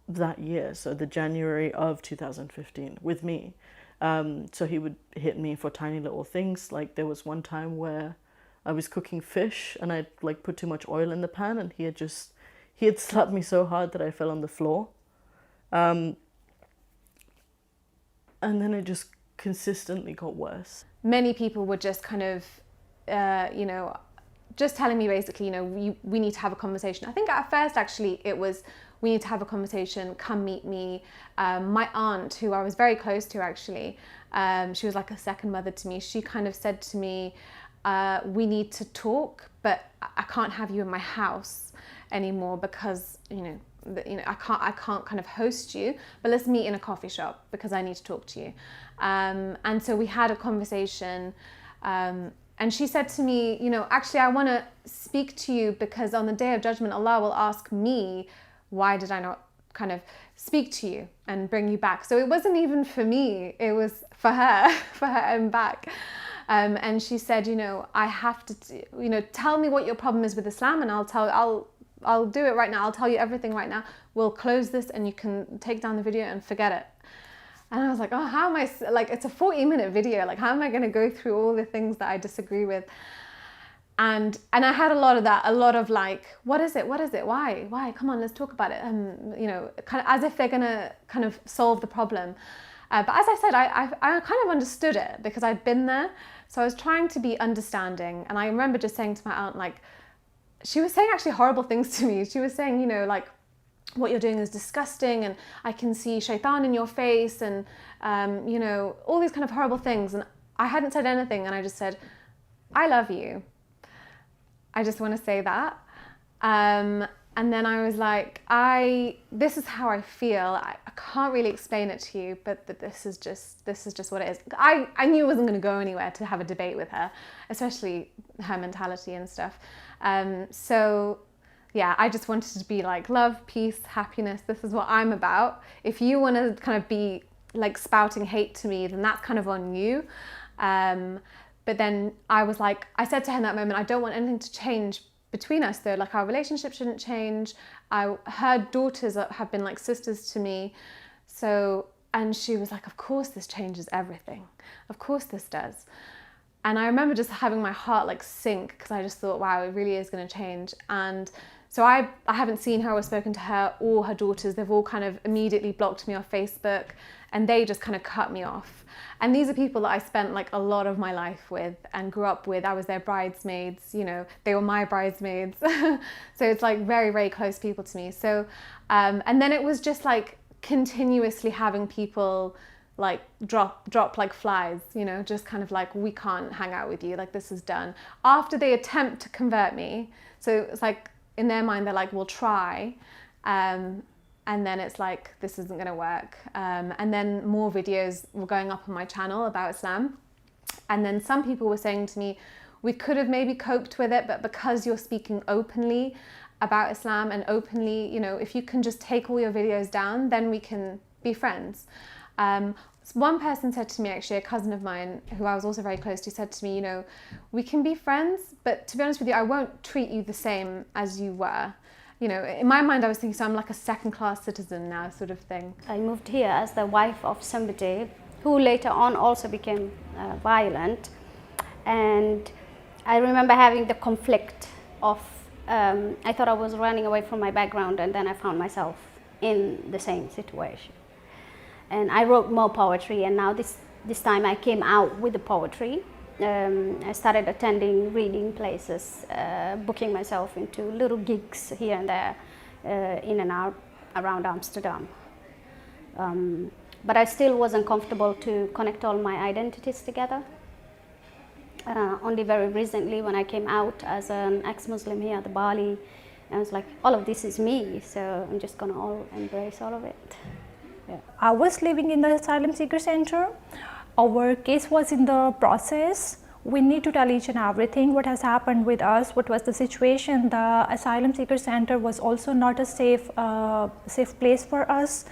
that year, so the January of 2015, with me. So he would hit me for tiny little things. Like, there was one time where I was cooking fish and I'd like put too much oil in the pan, and he had slapped me so hard that I fell on the floor. And then it just consistently got worse. Many people were just kind of, just telling me basically, we need to have a conversation. I think at first actually it was, we need to have a conversation, come meet me. My aunt, who I was very close to actually, she was like a second mother to me. She kind of said to me, we need to talk, but I can't have you in my house anymore because, I can't kind of host you, but let's meet in a coffee shop because I need to talk to you. And so we had a conversation, and she said to me, actually I want to speak to you because on the Day of Judgment, Allah will ask me, why did I not kind of speak to you and bring you back? So it wasn't even for me, it was for her, for her own back. And she said, I have to, tell me what your problem is with Islam, and I'll do it right now. I'll tell you everything right now. We'll close this and you can take down the video and forget it. And I was like, oh, how am I, like, it's a 40-minute video. Like, how am I going to go through all the things that I disagree with? And I had a lot of that, a lot of like, what is it? Why? Come on, let's talk about it. Kind of as if they're going to kind of solve the problem. But as I said, I kind of understood it because I'd been there. So I was trying to be understanding. And I remember just saying to my aunt, like, she was saying actually horrible things to me. She was saying, like, what you're doing is disgusting, and I can see shaitan in your face, and, all these kind of horrible things. And I hadn't said anything, and I just said, I love you. I just want to say that. And then I was like, this is how I feel. I can't really explain it to you, but this is just what it is. I knew it wasn't going to go anywhere to have a debate with her, especially her mentality and stuff. So yeah, I just wanted to be like, love, peace, happiness. This is what I'm about. If you want to kind of be like spouting hate to me, then that's kind of on you. But then I was like, I said to her in that moment, I don't want anything to change between us though. Like, our relationship shouldn't change. Her daughters have been like sisters to me. So, and she was like, of course this changes everything. Of course this does. And I remember just having my heart like sink because I just thought, wow, it really is going to change. And So I haven't seen her or spoken to her or her daughters. They've all kind of immediately blocked me off Facebook, and they just kind of cut me off. And these are people that I spent like a lot of my life with and grew up with. I was their bridesmaids, you know, they were my bridesmaids. So it's like very, very close people to me. So, and then it was just like continuously having people like drop like flies, you know, just kind of like, we can't hang out with you, like this is done. After they attempt to convert me, so it's like in their mind they're like, we'll try, and then it's like, this isn't going to work. And then more videos were going up on my channel about Islam, and then some people were saying to me, we could have maybe coped with it, but because you're speaking openly about Islam and openly, you know, if you can just take all your videos down, then we can be friends. One person said to me, actually, a cousin of mine, who I was also very close to, said to me, you know, we can be friends, but to be honest with you, I won't treat you the same as you were. You know, in my mind, I was thinking, so I'm like a second-class citizen now, sort of thing. I moved here as the wife of somebody who later on also became violent. And I remember having the conflict of, I thought I was running away from my background, and then I found myself in the same situation. And I wrote more poetry, and now this time I came out with the poetry. I started attending reading places, booking myself into little gigs here and there, in and out around Amsterdam. But I still wasn't comfortable to connect all my identities together. Only very recently, when I came out as an ex-Muslim here at Bali, I was like, all of this is me, so I'm just gonna embrace all of it. Yeah. I was living in the asylum seeker center. Our case was in the process. We need to tell each and everything what has happened with us, what was the situation. The asylum seeker center was also not a safe place for us.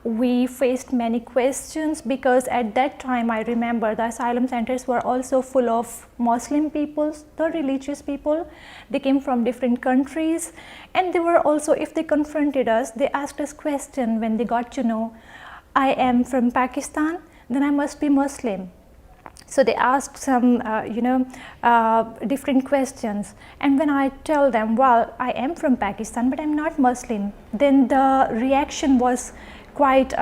We faced many questions because at that time, I remember the asylum centers were also full of Muslim people, the religious people. They came from different countries, and they were also, if they confronted us, they asked us questions when they got to know, I am from Pakistan, then I must be Muslim. So they asked some, different questions. And when I tell them, well, I am from Pakistan, but I'm not Muslim, then the reaction was quite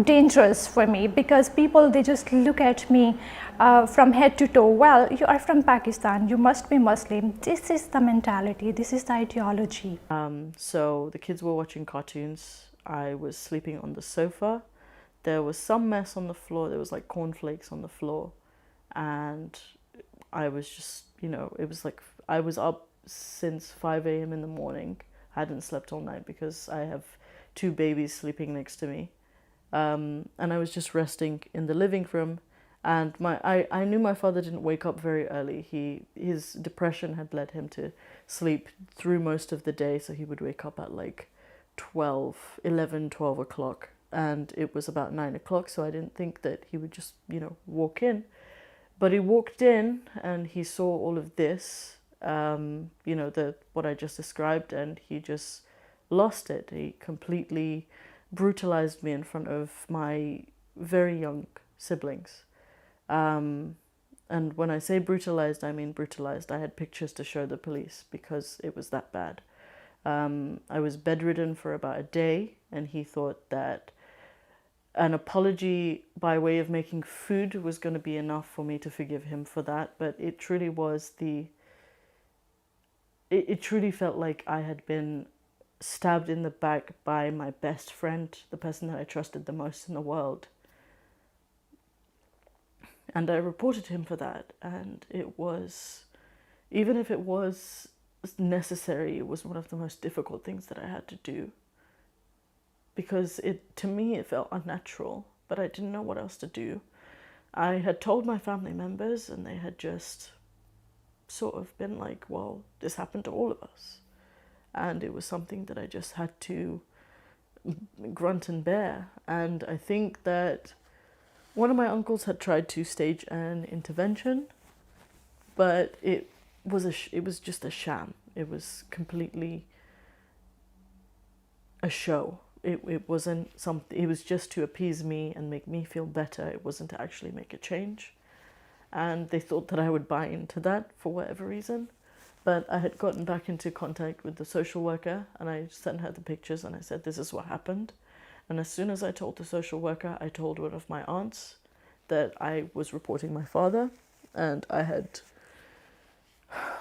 dangerous for me, because people, they just look at me from head to toe. Well, you are from Pakistan, you must be Muslim. This is the mentality, this is the ideology. So the kids were watching cartoons. I was sleeping on the sofa. There was some mess on the floor. There was like cornflakes on the floor. And I was just, you know, it was like I was up since 5 a.m. in the morning. I hadn't slept all night because I have 2 babies sleeping next to me. And I was just resting in the living room. And I knew my father didn't wake up very early. His depression had led him to sleep through most of the day. So he would wake up at like 12 o'clock. And it was about 9 o'clock. So I didn't think that he would just, you know, walk in. But he walked in and he saw all of this, what I just described, and he just lost it. He completely brutalized me in front of my very young siblings. And when I say brutalized, I mean brutalized. I had pictures to show the police because it was that bad. I was bedridden for about a day, and he thought that an apology by way of making food was going to be enough for me to forgive him for that. But it truly was it truly felt like I had been stabbed in the back by my best friend, the person that I trusted the most in the world. And I reported him for that, and it was, even if it was necessary, it was one of the most difficult things that I had to do, because to me it felt unnatural, but I didn't know what else to do. I had told my family members, and they had just sort of been like, well, this happened to all of us. And it was something that I just had to grunt and bear. And I think that one of my uncles had tried to stage an intervention, but it was just a sham. It was completely a show. It wasn't something. It was just to appease me and make me feel better. It wasn't to actually make a change. And they thought that I would buy into that for whatever reason. But I had gotten back into contact with the social worker, and I sent her the pictures, and I said, this is what happened. And as soon as I told the social worker, I told one of my aunts that I was reporting my father, and I had,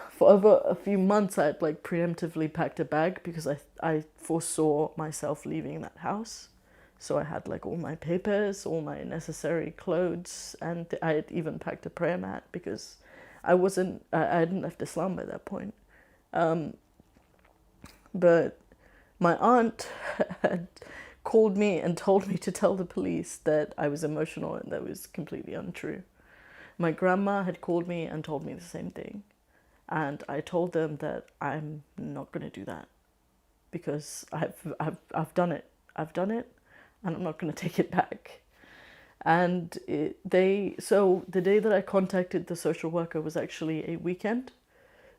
for over a few months, I had like preemptively packed a bag because I foresaw myself leaving that house. So I had like all my papers, all my necessary clothes, and I had even packed a prayer mat because I hadn't left Islam by that point. But my aunt had called me and told me to tell the police that I was emotional, and that was completely untrue. My grandma had called me and told me the same thing. And I told them that I'm not going to do that because I've done it. I've done it, and I'm not going to take it back. And so the day that I contacted the social worker was actually a weekend.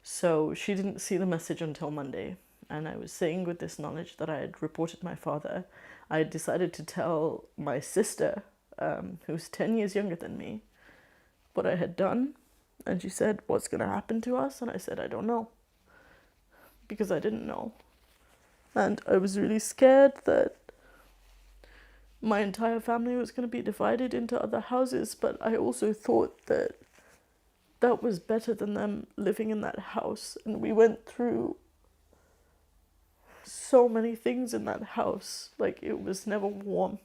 So she didn't see the message until Monday. And I was saying, with this knowledge that I had reported my father, I had decided to tell my sister, who's 10 years younger than me, what I had done. And she said, what's going to happen to us? And I said, I don't know. Because I didn't know. And I was really scared that my entire family was going to be divided into other houses, but I also thought that that was better than them living in that house. And we went through so many things in that house. Like, it was never warm.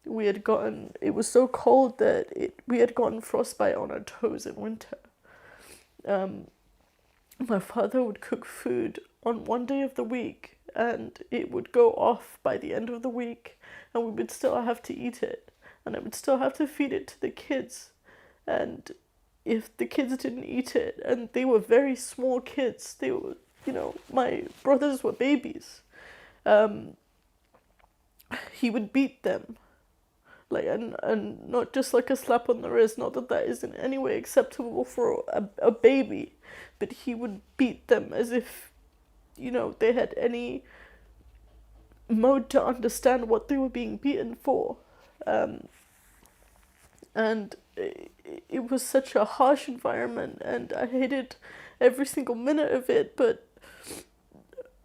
It was so cold that we had gotten frostbite on our toes in winter. My father would cook food on one day of the week, and it would go off by the end of the week, and we would still have to eat it, and I would still have to feed it to the kids. And if the kids didn't eat it, and they were very small kids, they were, my brothers were babies, he would beat them. Like, and not just like a slap on the wrist, not that that is in any way acceptable for a baby, but he would beat them as if, they had any mode to understand what they were being beaten for. And it was such a harsh environment, and I hated every single minute of it, but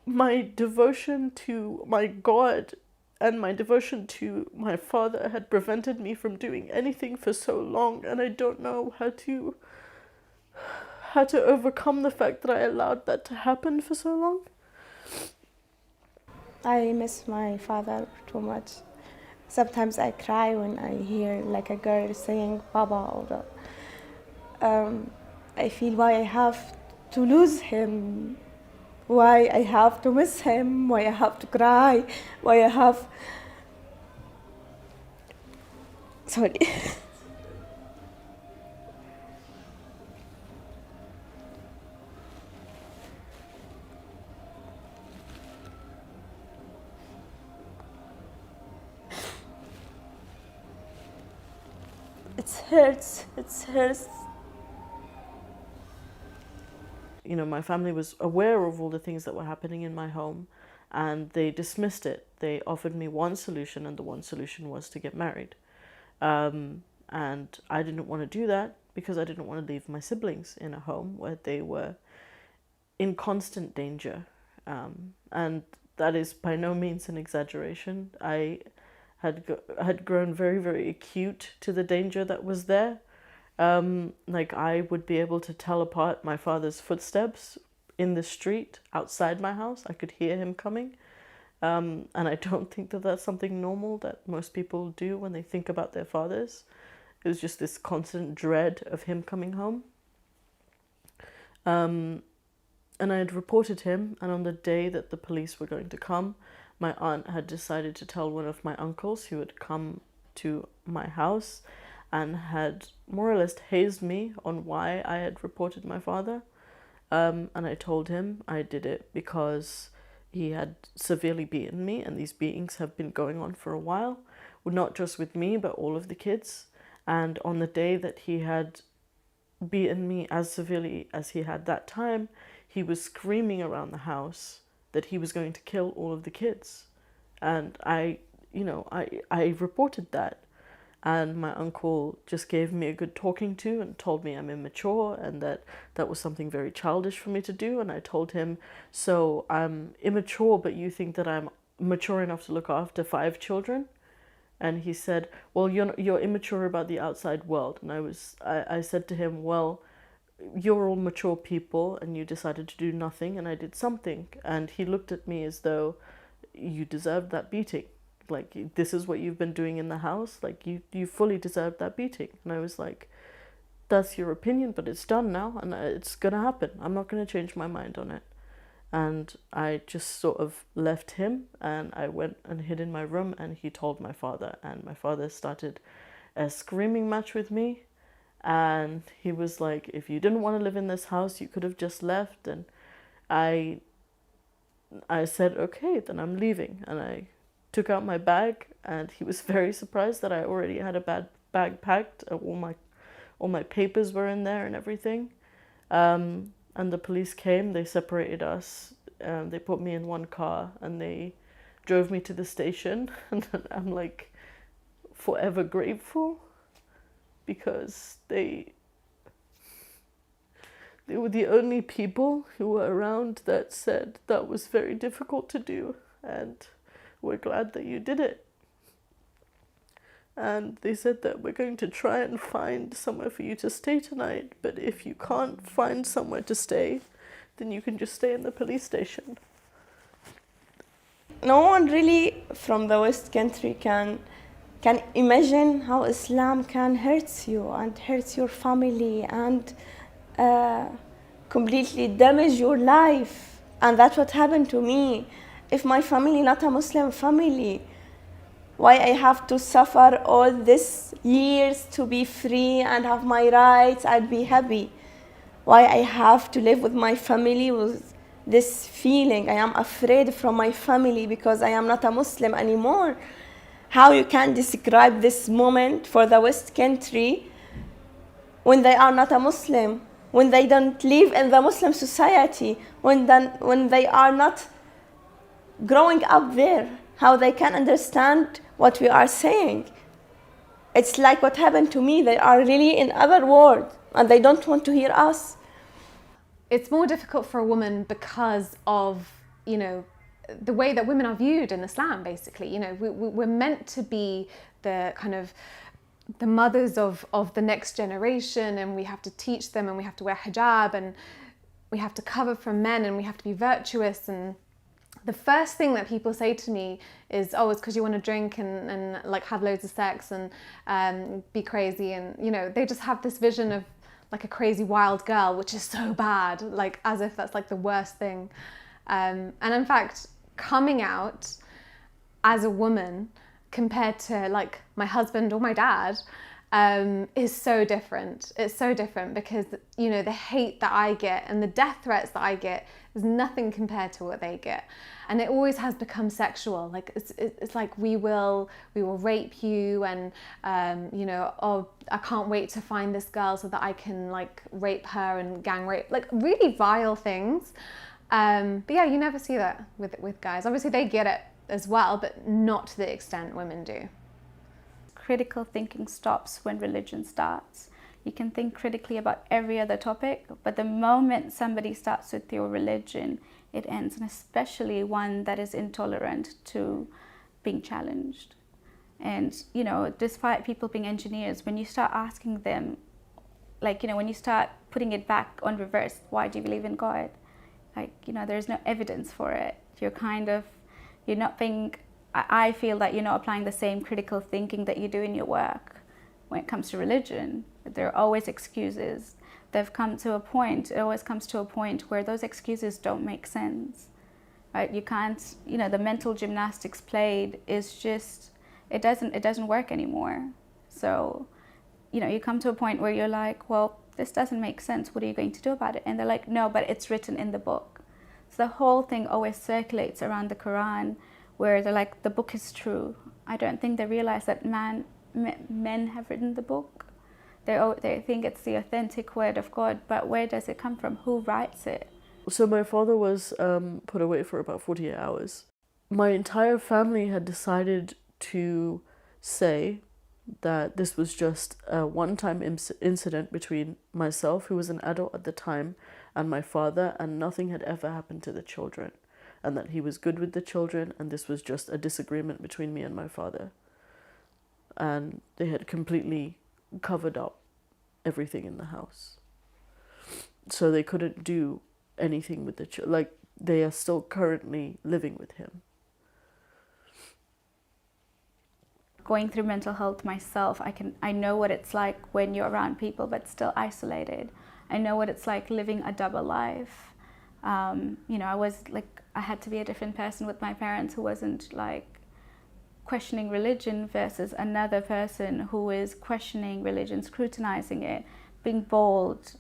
my devotion to my God and my devotion to my father had prevented me from doing anything for so long, and I don't know how to overcome the fact that I allowed that to happen for so long. I miss my father too much. Sometimes I cry when I hear like a girl saying Baba, or I feel why I have to lose him, why I have to miss him, why I have to cry, why I have... Sorry. It hurts. My family was aware of all the things that were happening in my home, and they dismissed it. They offered me one solution, and the one solution was to get married. And I didn't want to do that because I didn't want to leave my siblings in a home where they were in constant danger. And that is by no means an exaggeration. I had grown very, very acute to the danger that was there. Like, I would be able to tell apart my father's footsteps in the street outside my house. I could hear him coming. And I don't think that that's something normal that most people do when they think about their fathers. It was just this constant dread of him coming home. And I had reported him, and on the day that the police were going to come, my aunt had decided to tell one of my uncles who had come to my house and had more or less hazed me on why I had reported my father. And I told him I did it because he had severely beaten me, and these beatings have been going on for a while, not just with me, but all of the kids. And on the day that he had beaten me as severely as he had that time, he was screaming around the house that he was going to kill all of the kids. And I reported that. And my uncle just gave me a good talking to and told me I'm immature and that was something very childish for me to do. And I told him, so I'm immature, but you think that I'm mature enough to look after 5 children? And he said, well, you're immature about the outside world. And I said to him, well, you're all mature people and you decided to do nothing and I did something. And he looked at me as though you deserved that beating. Like, this is what you've been doing in the house. Like, you fully deserved that beating. And I was like, that's your opinion, but it's done now and it's going to happen. I'm not going to change my mind on it. And I just sort of left him and I went and hid in my room and he told my father. And my father started a screaming match with me. And he was like, if you didn't want to live in this house, you could have just left. And I said, okay, then I'm leaving. And I took out my bag and he was very surprised that I already had a bag packed. All my papers were in there and everything. And the police came, they separated us, they put me in one car and they drove me to the station. And I'm like forever grateful because they were the only people who were around that said that was very difficult to do and we're glad that you did it. And they said that we're going to try and find somewhere for you to stay tonight, but if you can't find somewhere to stay, then you can just stay in the police station. No one really from the West Country can imagine how Islam can hurt you and hurt your family and completely damage your life. And that's what happened to me. If my family not a Muslim family, why I have to suffer all these years to be free and have my rights and be happy? Why I have to live with my family with this feeling? I am afraid from my family because I am not a Muslim anymore. How you can describe this moment for the West Country when they are not a Muslim, when they don't live in the Muslim society, when they are not growing up there, how they can understand what we are saying? It's like what happened to me. They are really in other world and they don't want to hear us. It's more difficult for a woman because of, the way that women are viewed in Islam, basically. We're meant to be the kind of the mothers of the next generation, and we have to teach them and we have to wear hijab and we have to cover from men and we have to be virtuous. And the first thing that people say to me is, oh, it's because you want to drink and like have loads of sex and be crazy. And, they just have this vision of like a crazy wild girl, which is so bad, like as if that's like the worst thing. And in fact, coming out as a woman compared to like my husband or my dad is so different. It's so different because, the hate that I get and the death threats that I get is nothing compared to what they get. And it always has become sexual. Like it's like we will rape you and, oh, I can't wait to find this girl so that I can like rape her and gang rape, like really vile things. But yeah, you never see that with guys. Obviously they get it as well, but not to the extent women do. Critical thinking stops when religion starts. You can think critically about every other topic, but the moment somebody starts with your religion, it ends, and especially one that is intolerant to being challenged. And, despite people being engineers, when you start asking them, like, when you start putting it back on reverse, why do you believe in God? Like, there's no evidence for it. You're not being, I feel that you're not applying the same critical thinking that you do in your work when it comes to religion. There are always excuses. It always comes to a point where those excuses don't make sense, right? You can't, the mental gymnastics played is just, it doesn't work anymore. So, you come to a point where you're like, well, this doesn't make sense. What are you going to do about it? And they're like, no, but it's written in the book. So the whole thing always circulates around the Quran, where they're like, the book is true. I don't think they realize that men have written the book. They think it's the authentic word of God, but where does it come from? Who writes it? So my father was put away for about 48 hours. My entire family had decided to say that this was just a one-time incident between myself, who was an adult at the time, and my father, and nothing had ever happened to the children, and that he was good with the children, and this was just a disagreement between me and my father. And they had completely covered up everything in the house. So they couldn't do anything with the children. Like, they are still currently living with him. Going through mental health myself, I know what it's like when you're around people but still isolated. I know what it's like living a double life. I had to be a different person with my parents who wasn't like questioning religion versus another person who is questioning religion, scrutinizing it, being bold,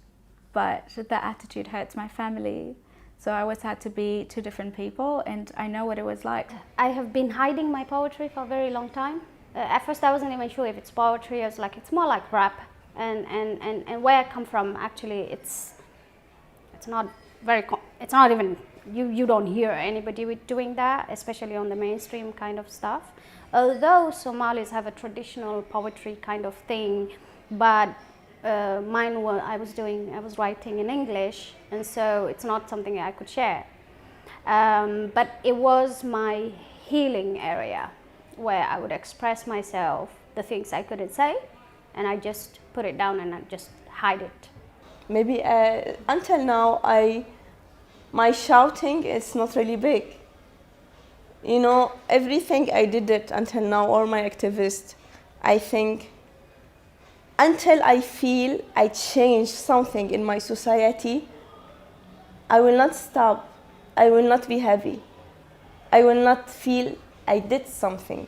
but the attitude hurts my family. So I always had to be two different people, and I know what it was like. I have been hiding my poetry for a very long time. At first I wasn't even sure if it's poetry. I was like, it's more like rap. And where I come from, actually, it's not very, it's not even, you don't hear anybody doing that, especially on the mainstream kind of stuff. Although Somalis have a traditional poetry kind of thing, but mine was, I was writing in English, and so it's not something I could share. But it was my healing area, where I would express myself, the things I couldn't say, and I just put it down and I just hide it. Maybe until now, my shouting is not really big. You know, everything I did it until now, or my activist, I think, until I feel I changed something in my society, I will not stop. I will not be happy. I will not feel I did something.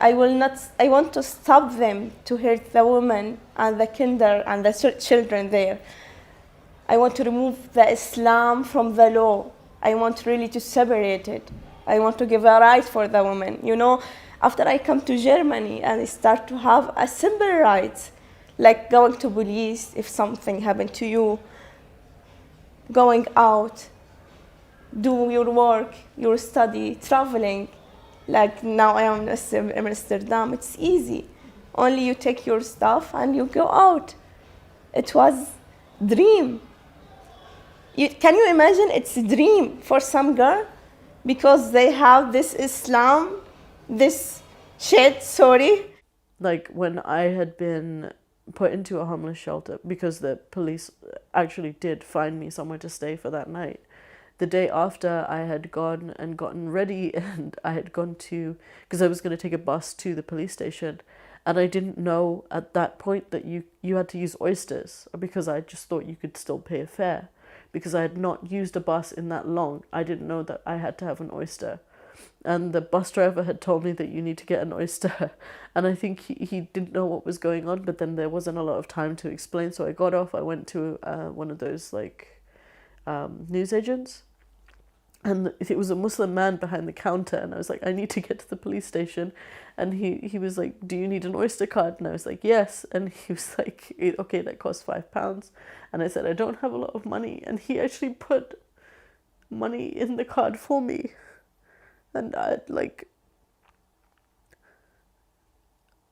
I want to stop them to hurt the women and the kinder and the children there. I want to remove the Islam from the law. I want really to separate it. I want to give a right for the women. You know, after I come to Germany and I start to have a simple rights, like going to police if something happened to you, going out, do your work, your study, traveling. Like now I am in Amsterdam, it's easy. Only you take your stuff and you go out. It was dream. Can you imagine it's a dream for some girl? Because they have this Islam, this shit, sorry. Like when I had been put into a homeless shelter, because the police actually did find me somewhere to stay for that night. The day after, I had gone and gotten ready, and I had gone to, because I was going to take a bus to the police station, and I didn't know at that point that you had to use oysters, because I just thought you could still pay a fare, because I had not used a bus in that long. I didn't know that I had to have an oyster, and the bus driver had told me that you need to get an oyster, and I think he didn't know what was going on, but then there wasn't a lot of time to explain, so I got off. I went to one of those like newsagents, and it was a Muslim man behind the counter, and I was like, I need to get to the police station, and he was like, do you need an Oyster card? And I was like, yes. And he was like, okay, that costs £5. And I said, I don't have a lot of money, and he actually put money in the card for me. And I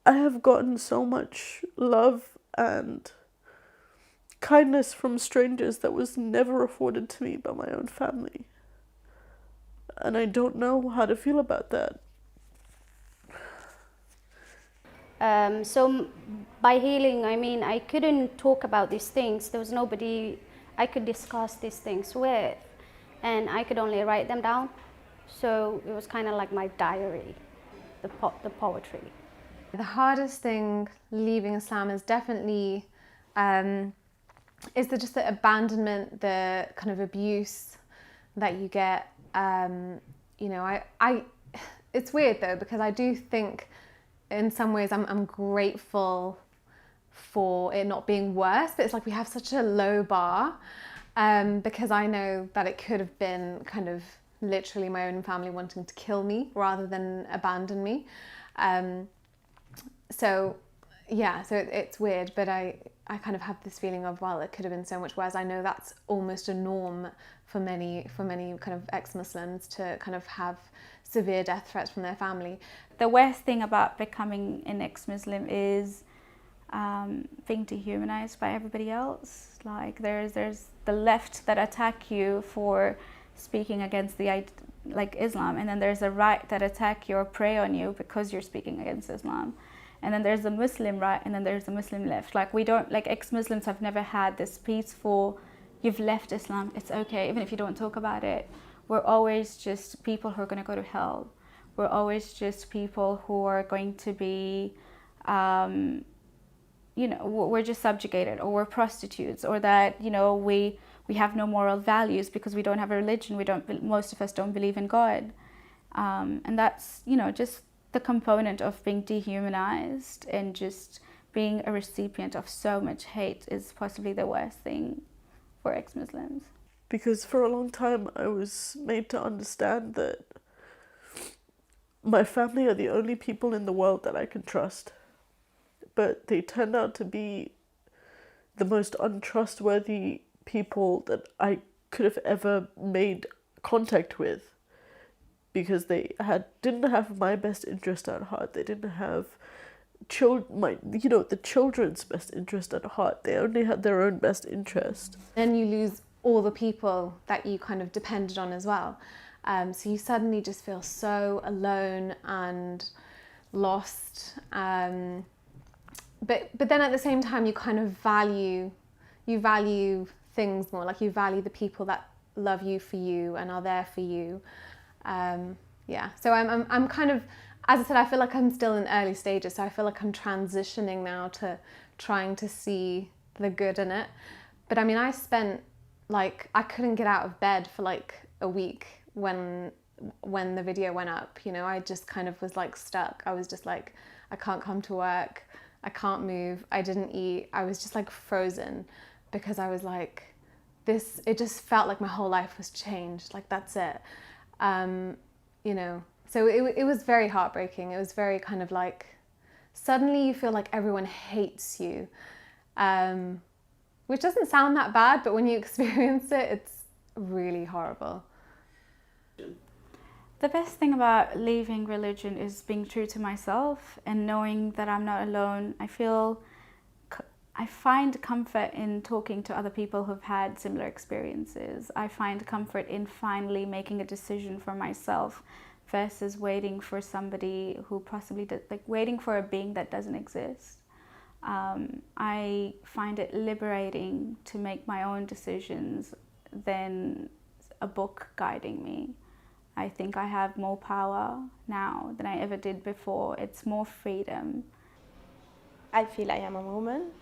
have gotten so much love and kindness from strangers that was never afforded to me by my own family. And I don't know how to feel about that. So by healing, I mean, I couldn't talk about these things. There was nobody I could discuss these things with, and I could only write them down. So it was kind of like my diary, the poetry. The hardest thing leaving Islam is definitely just the abandonment, the kind of abuse that you get. It's weird though, because I do think in some ways I'm grateful for it not being worse, but it's like we have such a low bar, because I know that it could have been kind of literally my own family wanting to kill me rather than abandon me. So it's weird, but I kind of have this feeling of, well, it could have been so much worse. I know that's almost a norm for many kind of ex-Muslims to kind of have severe death threats from their family. The worst thing about becoming an ex-Muslim is being dehumanized by everybody else. Like there's the left that attack you for speaking against like Islam, and then there's a right that attack you or prey on you because you're speaking against Islam, and then there's the Muslim right, and then there's the Muslim left. Like we don't, like ex-Muslims have never had this peaceful, you've left Islam, it's okay, even if you don't talk about it. We're always just people who are going to go to hell. We're always just people who are going to be you know, we're just subjugated, or we're prostitutes, or that, you know, we have no moral values because we don't have a religion. Most of us don't believe in God. And that's, you know, just the component of being dehumanized and just being a recipient of so much hate is possibly the worst thing for ex-Muslims. Because for a long time I was made to understand that my family are the only people in the world that I can trust. But they turned out to be the most untrustworthy people that I could have ever made contact with, because they didn't have my best interest at heart. They didn't have the children's best interest at heart. They only had their own best interest. Then you lose all the people that you kind of depended on as well. So you suddenly just feel so alone and lost. But then at the same time, you kind of value things more. Like you value the people that love you for you and are there for you. Yeah. So I'm kind of, as I said, I feel like I'm still in early stages. So I feel like I'm transitioning now to trying to see the good in it. But I mean, I spent I couldn't get out of bed for like a week when the video went up. You know, I just kind of was like stuck. I was just like, I can't come to work. I can't move. I didn't eat. I was just like frozen because I was like, it just felt like my whole life was changed. Like that's it. You know, so it was very heartbreaking. It was very kind of like, suddenly you feel like everyone hates you, which doesn't sound that bad, but when you experience it, it's really horrible. The best thing about leaving religion is being true to myself and knowing that I'm not alone. I find comfort in talking to other people who've had similar experiences. I find comfort in finally making a decision for myself versus waiting for somebody who possibly waiting for a being that doesn't exist. I find it liberating to make my own decisions than a book guiding me. I think I have more power now than I ever did before. It's more freedom. I feel I am a woman,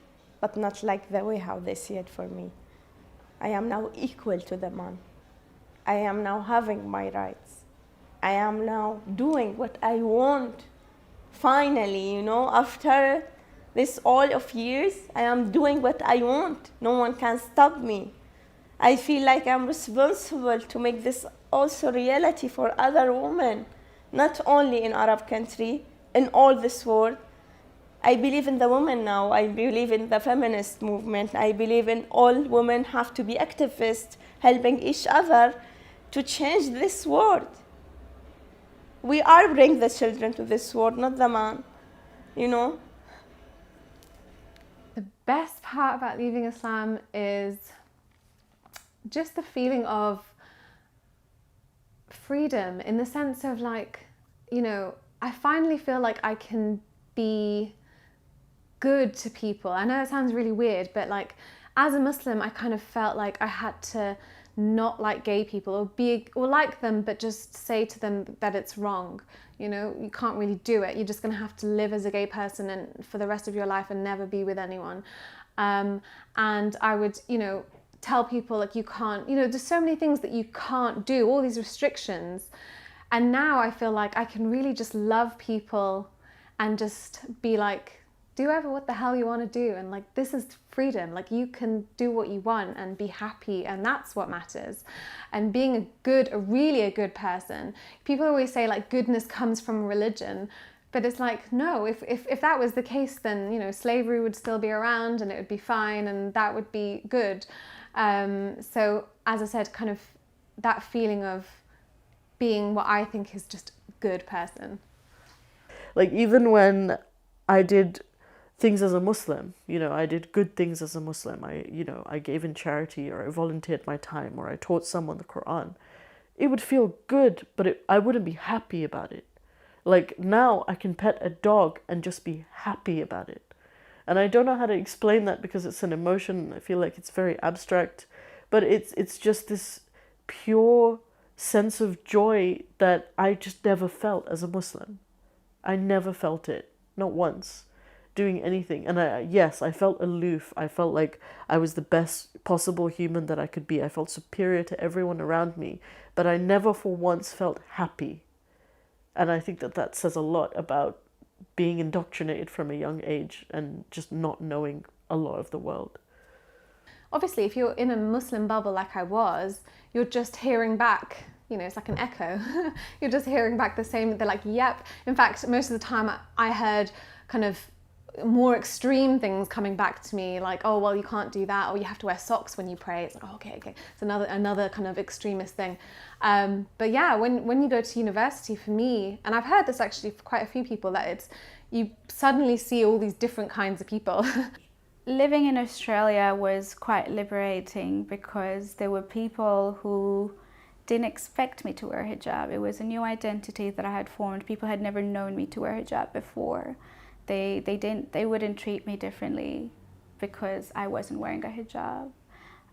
but not like the way how they see it for me. I am now equal to the man. I am now having my rights. I am now doing what I want. Finally, you know, after this all of years, I am doing what I want. No one can stop me. I feel like I'm responsible to make this also reality for other women, not only in Arab country, in all this world. I believe in the women now. I believe in the feminist movement. I believe in all women have to be activists, helping each other to change this world. We are bringing the children to this world, not the man, you know. The best part about leaving Islam is just the feeling of freedom, in the sense of like, you know, I finally feel like I can be good to people. I know it sounds really weird, but like as a Muslim, I kind of felt like I had to not like gay people or like them, but just say to them that it's wrong. You know, you can't really do it. You're just going to have to live as a gay person and for the rest of your life and never be with anyone. And I would, you know, tell people like you can't, you know, there's so many things that you can't do, all these restrictions. And now I feel like I can really just love people and just be like, do whatever what the hell you want to do, and like this is freedom. Like you can do what you want and be happy, and that's what matters. And being a really good person. People always say like goodness comes from religion, but it's like no, if that was the case, then you know slavery would still be around and it would be fine and that would be good. So as I said, kind of that feeling of being what I think is just good person? Like, even when I did things as a Muslim, you know, I did good things as a Muslim. I gave in charity, or I volunteered my time, or I taught someone the Quran. It would feel good, but I wouldn't be happy about it. Like, now I can pet a dog and just be happy about it. And I don't know how to explain that, because it's an emotion. I feel like it's very abstract, but it's just this pure sense of joy that I just never felt as a Muslim. I never felt it, not once, doing anything. And yes, I felt aloof. I felt like I was the best possible human that I could be. I felt superior to everyone around me, but I never for once felt happy. And I think that says a lot about being indoctrinated from a young age and just not knowing a lot of the world. Obviously, if you're in a Muslim bubble like I was, you're just hearing back, you know, it's like an echo. You're just hearing back the same, they're like, yep. In fact, most of the time I heard kind of more extreme things coming back to me, like, oh, well, you can't do that, or you have to wear socks when you pray. It's like, oh, okay. It's another kind of extremist thing. But yeah, when you go to university, for me, and I've heard this actually for quite a few people, that you suddenly see all these different kinds of people. Living in Australia was quite liberating, because there were people who didn't expect me to wear hijab. It was a new identity that I had formed. People had never known me to wear hijab before. They wouldn't treat me differently because I wasn't wearing a hijab.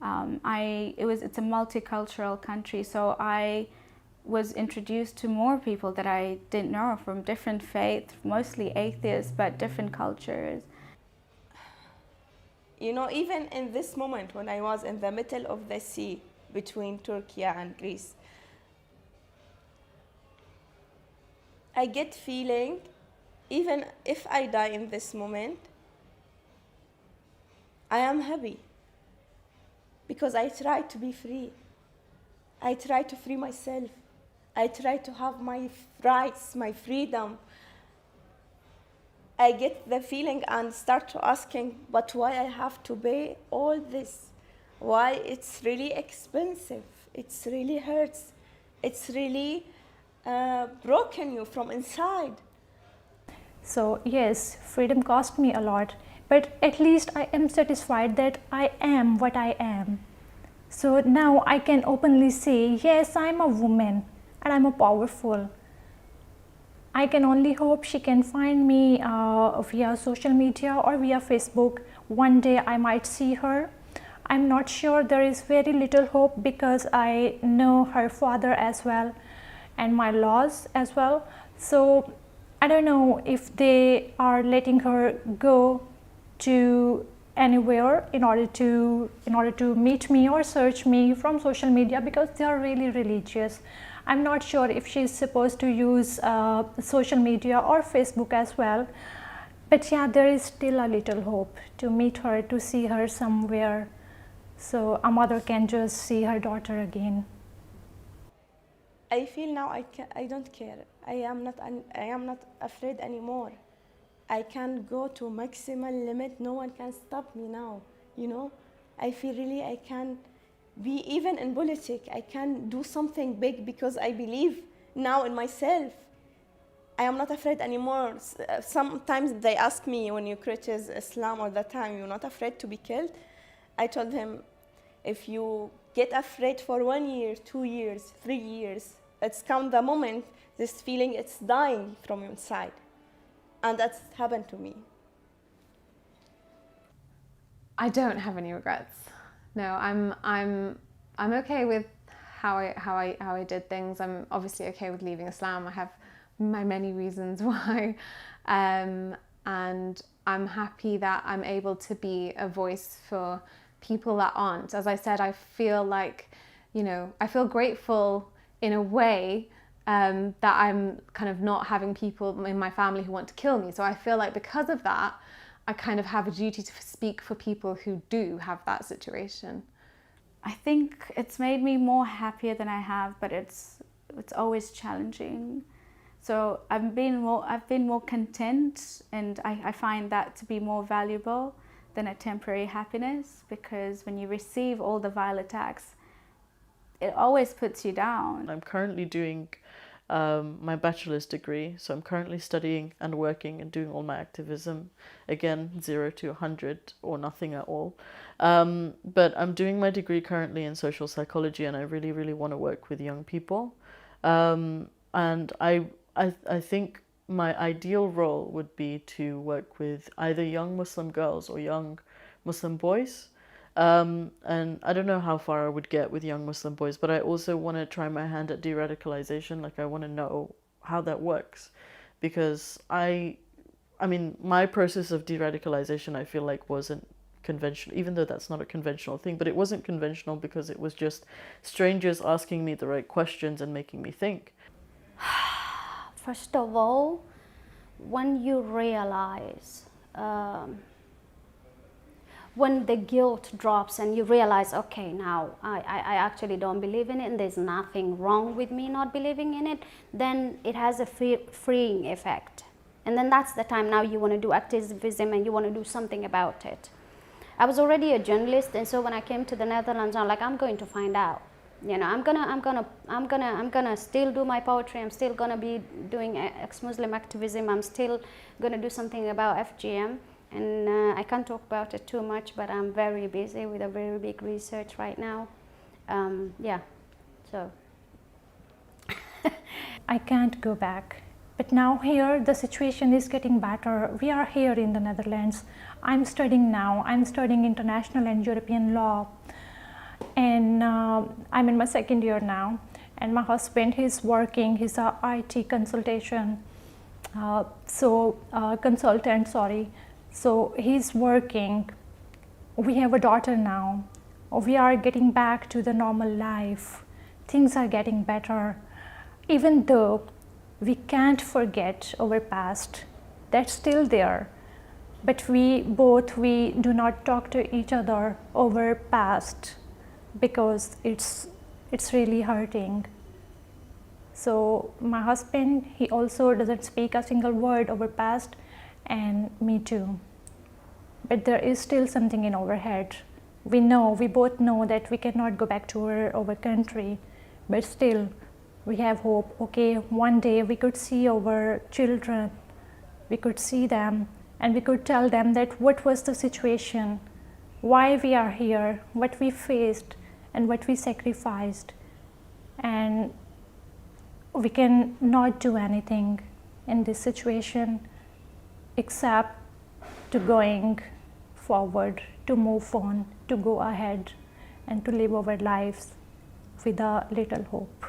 It's a multicultural country, so I was introduced to more people that I didn't know, from different faiths, mostly atheists, but different cultures. You know, even in this moment when I was in the middle of the sea between Turkey and Greece, I get feeling, even if I die in this moment, I am happy, because I try to be free. I try to free myself. I try to have my rights, my freedom. I get the feeling and start to asking, but why I have to pay all this? Why it's really expensive? It's really hurts. It's really broken you from inside. So yes, freedom cost me a lot, but at least I am satisfied that I am what I am. So now I can openly say, yes, I'm a woman and I'm a powerful. I can only hope she can find me via social media or via Facebook. One day I might see her. I'm not sure. There is very little hope, because I know her father as well and my laws as well. So I don't know if they are letting her go to anywhere in order to meet me or search me from social media, because they are really religious. I'm not sure if she's supposed to use social media or Facebook as well. But yeah, there is still a little hope to meet her, to see her somewhere, so a mother can just see her daughter again. I feel now I don't care. I am not afraid anymore. I can go to maximum limit. No one can stop me now. You know, I feel really I can be, even in politics, I can do something big, because I believe now in myself. I am not afraid anymore. Sometimes they ask me, when you criticize Islam all the time, you're not afraid to be killed? I told him, if you get afraid for 1 year, 2 years, 3 years, it's come the moment, this feeling, it's dying from your inside. And that's happened to me. I don't have any regrets. No, I'm okay with how I did things. I'm obviously okay with leaving Islam. I have my many reasons why, and I'm happy that I'm able to be a voice for people that aren't. As I said, I feel like, you know, I feel grateful in a way that I'm kind of not having people in my family who want to kill me. So I feel like because of that, I kind of have a duty to speak for people who do have that situation. I think it's made me more happier than I have, but it's always challenging. So I've been more content, and I find that to be more valuable than a temporary happiness, because when you receive all the vile attacks, it always puts you down. I'm currently doing my bachelor's degree. So I'm currently studying and working and doing all my activism. Again, 0 to 100 or nothing at all. But I'm doing my degree currently in social psychology, and I really, really want to work with young people. And I think my ideal role would be to work with either young Muslim girls or young Muslim boys. And I don't know how far I would get with young Muslim boys, but I also want to try my hand at de-radicalization. Like, I want to know how that works, because I mean, my process of de-radicalization, I feel like, wasn't conventional, even though that's not a conventional thing, but it wasn't conventional because it was just strangers asking me the right questions and making me think. First of all, when you realize, when the guilt drops and you realize, okay, now I actually don't believe in it and there's nothing wrong with me not believing in it, then it has a freeing effect. And then that's the time now you want to do activism and you want to do something about it. I was already a journalist, and so when I came to the Netherlands, I'm like, I'm going to find out. You know, I'm gonna still do my poetry. I'm still gonna be doing ex-Muslim activism. I'm still gonna do something about FGM, and I can't talk about it too much, but I'm very busy with a very big research right now. Yeah, so. I can't go back. But now here the situation is getting better. We are here in the Netherlands. I'm studying now. I'm studying international and European law. And I'm in my second year now. And my husband, he's working. He's a IT consultant, sorry. So he's working. We have a daughter now. We are getting back to the normal life. Things are getting better. Even though we can't forget our past, that's still there. But we do not talk to each other over past because it's really hurting. So my husband, he also doesn't speak a single word over past, and me too. But there is still something in our head. We both know that we cannot go back to our country, but still we have hope. Okay, one day we could see our children, we could see them, and we could tell them that what was the situation, why we are here, what we faced, and what we sacrificed. And we can not do anything in this situation except to going forward, to move on, to go ahead, and to live our lives with a little hope.